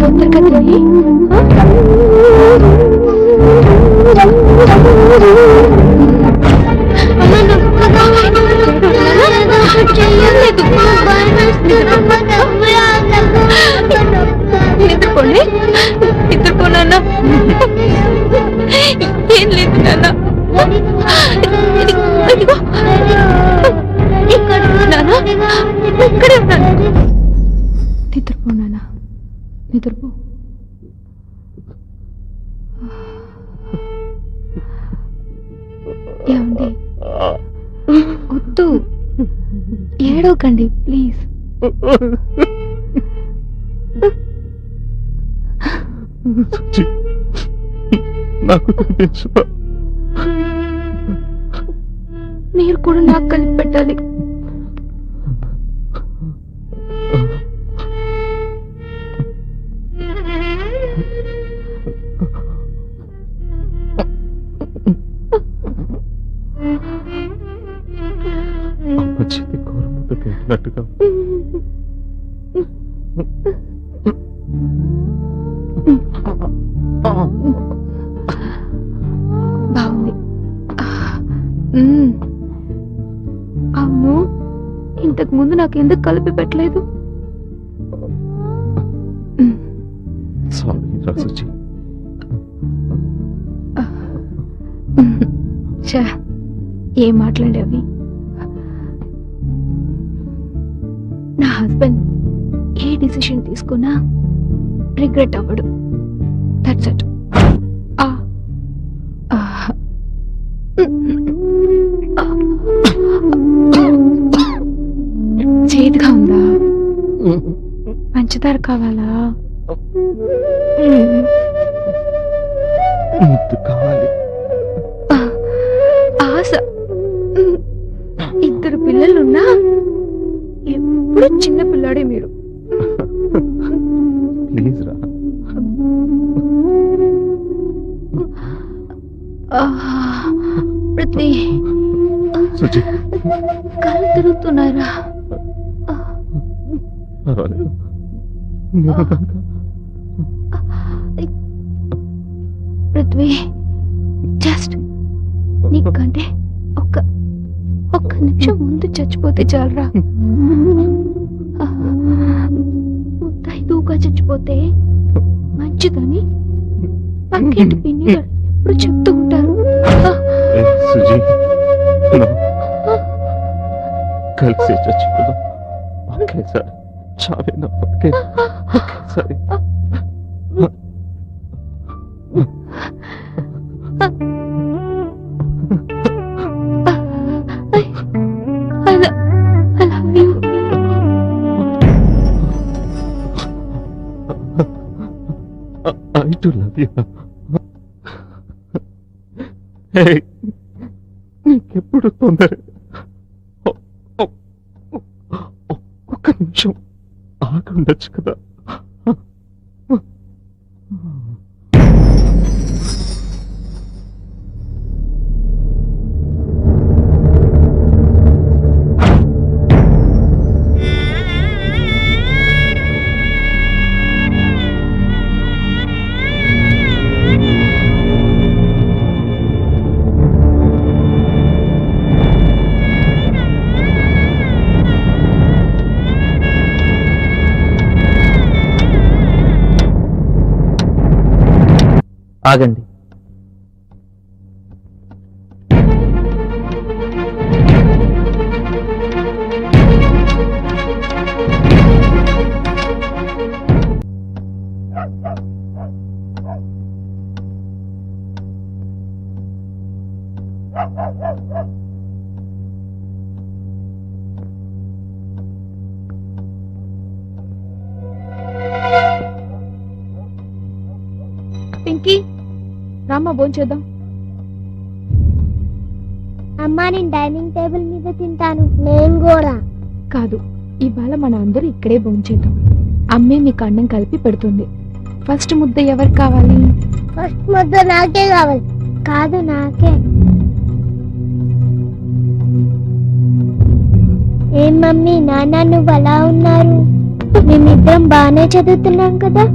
C: తొందరగా తిని. నిద్రపోండి, నిద్రపోనా? ఏం లేదు నాన్న. ఇక్కడే ఉన్నాను. నిద్రపో నాన్న, నిద్రపో. ఏమండి, వద్దు, ఏడవకండి ప్లీజ్.
B: నాకు తెలుసు.
C: మీరు కూడా నాకు కలిపి పెట్టాలి.
B: అమ్మ చేతి కూర ముద్ద తింటున్నట్టుగా
C: బాగుంది. అవును, ఇంతకు ముందు నాకు ఎందుకు కలిపి పెట్టలేదు?
B: సారీ రాసుచి.
C: ఏం మాట్లాడేవి? నా హస్బెండ్ ఏ డిసిషన్ తీసుకున్నా రిగ్రెట్ అవ్వడు. That's it. చేదుగా ఉందా? పంచదార కావాలా?
B: కావాలి.
C: ఆశ. ఇద్దరు పిల్లలున్నా ఎప్పుడు చిన్న పిల్లాడే మీరు.
B: ప్లీజ్ రా.
C: ప్రతి
B: సుచి,
C: కళ్ళు తిరుగుతున్నారా?
B: పర్వాలేదు.
C: పృథ్వీ జస్ట్ నీకంటే ఒక్క నిమిషం ముందు చచ్చిపోతే చాలరా. ముత్తైదుగా చచ్చిపోతే మంచిదని పక్కింటి పిన్ని గారు ఎప్పుడు చెప్తూ ఉంటారు.
B: సుజీ కలిసి చచ్చిపోదాం ఒకేసారి. చావేనా ఒకేసారి.
C: I love you.
B: I do love you. నీకెప్పుడు తొందర? ఒక్క నిమిషం ఆగి ఉండొచ్చు కదా.
M: ఆగండి.
C: పింకీ రామ్మా భోంచేద్దాం.
D: అమ్మా నేను డైనింగ్ టేబుల్ మీద తింటాను. నేను కూడా.
C: కాదు, ఇవాళ మన అందరూ ఇక్కడే భోంచేద్దాం. అమ్మే మీకు అన్నం కలిపి పెడుతుంది. ఫస్ట్ ముద్ద ఎవరికి కావాలి?
D: ఫస్ట్ ముద్ద నాకే కావాలి. కాదు నాకే. ఏం మమ్మీ నాన్న నువ్వు అలా ఉన్నారు? మేమిద్దరం బాగానే చదువుతున్నాం కదా.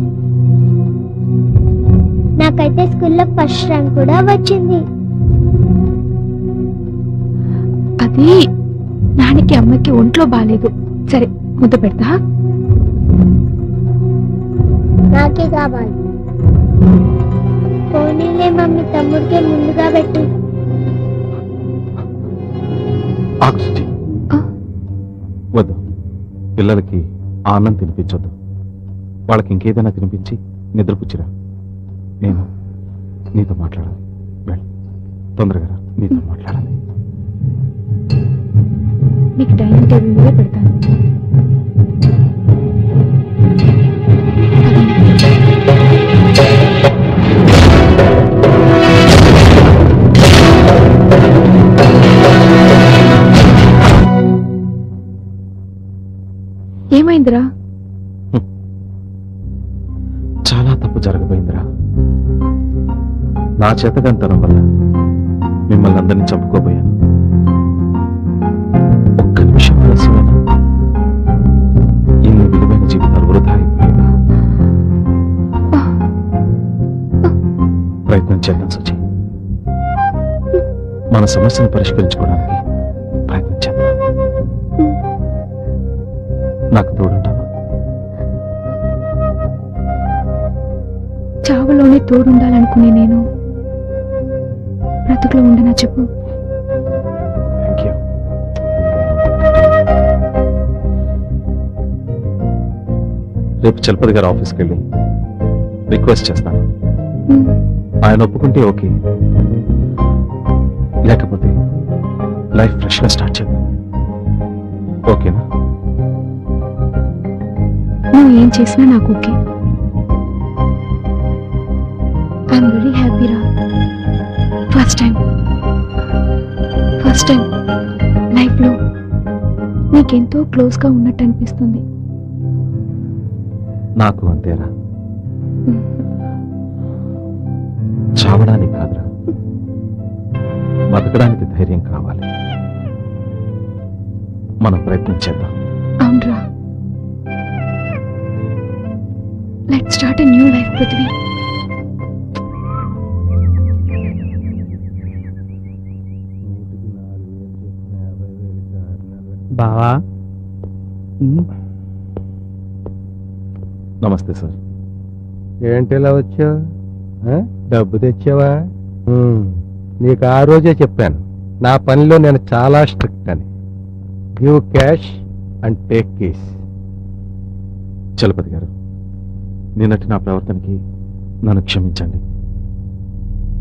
D: నాకైతే స్కూల్లో ఫస్ట్ ర్యాంక్ కూడా వచ్చింది.
C: అది నాన్నకి అమ్మకి ఒంట్లో బాలేదు. సరే ముద్ద పెడతా.
D: నాకే కావాలి. పోనీలే మమ్మీ తమ్ముడికే ముందుగా పెట్టు.
B: ఆగు సుజీ. వద్దు, పిల్లలకి ఆనందం తినిపించొద్దు. వాళ్ళకి ఇంకేదైనా తినిపించి నిద్రపుచ్చిరా. నేను నీతో మాట్లాడాలి. వెళ్ళి తొందరగా రా, నీతో మాట్లాడాలి.
C: మీకు డైనింగ్ టేబుల్ మీద పెడతాను. ఏమైందిరా?
B: చాలా తప్పు జరగబోయిందిరా. నా చేతకంతనం వల్ల మిమ్మల్ని అందరినీ చంపుకోబోయాను. ఒక్క నిమిషం ఆలస్యమైన ఇన్ని విలువైన జీవితాలు వృధా అయిపోయాయి. ప్రయత్నం చేద్దాం సుజీ. మన సమస్యను పరిష్కరించుకోవడానికి ప్రయత్నం చేద్దాం. నాకు తోడుంటావా?
C: చావులోనే తోడుండాలనుకునే నేను బ్రతుకులో ఉండనా చెప్పు?
B: Thank you. రేపు చలపతి గారి ఆఫీస్కి వెళ్ళి రిక్వెస్ట్ చేస్తాను. ఆయన ఒప్పుకుంటే ఓకే, లేకపోతే లైఫ్ ఫ్రెష్గా స్టార్ట్ చేద్దాం. ఓకేనా?
C: నువ్వు ఏం చేసినా నాకు ఓకే. ఐఎమ్ వెరీ హ్యాపీ రా. ఫస్ట్ టైం లైఫ్లో నీకెంతో క్లోజ్గా ఉన్నట్టు అనిపిస్తుంది.
B: నాకు అంతేరా. చావడానికి కాదురా, బతకడానికి ధైర్యం కావాలి. మనం ప్రయత్నం చేద్దాం.
C: అవునరా. Let's start a new life Prithvi.
L: బావా
B: నమస్తే సార్.
E: ఏంటి ఇలా వచ్చావు? డబ్బు తెచ్చావా? నీకు ఆ రోజే చెప్పాను, నా పనిలో నేను చాలా స్ట్రిక్ట్ అని. Give cash and take case.
B: Chalapathi గారు, నిన్నటి నా ప్రవర్తనకి నన్ను క్షమించండి.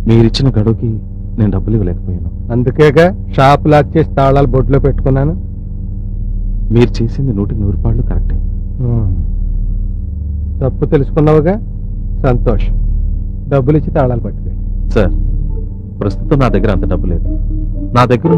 B: మీరిచ్చిన గడువుకి నేను డబ్బులు ఇవ్వలేకపోయాను.
E: అందుకేగా షాప్ లాక్ చేసి తాళాలు బొడ్లో పెట్టుకున్నాను.
B: మీరు చేసింది 100% కరెక్టే.
E: తప్పు తెలుసుకున్నావుగా, సంతోషం. డబ్బులు ఇచ్చి తాళాలు పట్టుకెళ్ళి.
B: సార్, ప్రస్తుతం నా దగ్గర అంత డబ్బు లేదు. నా దగ్గర ఉన్న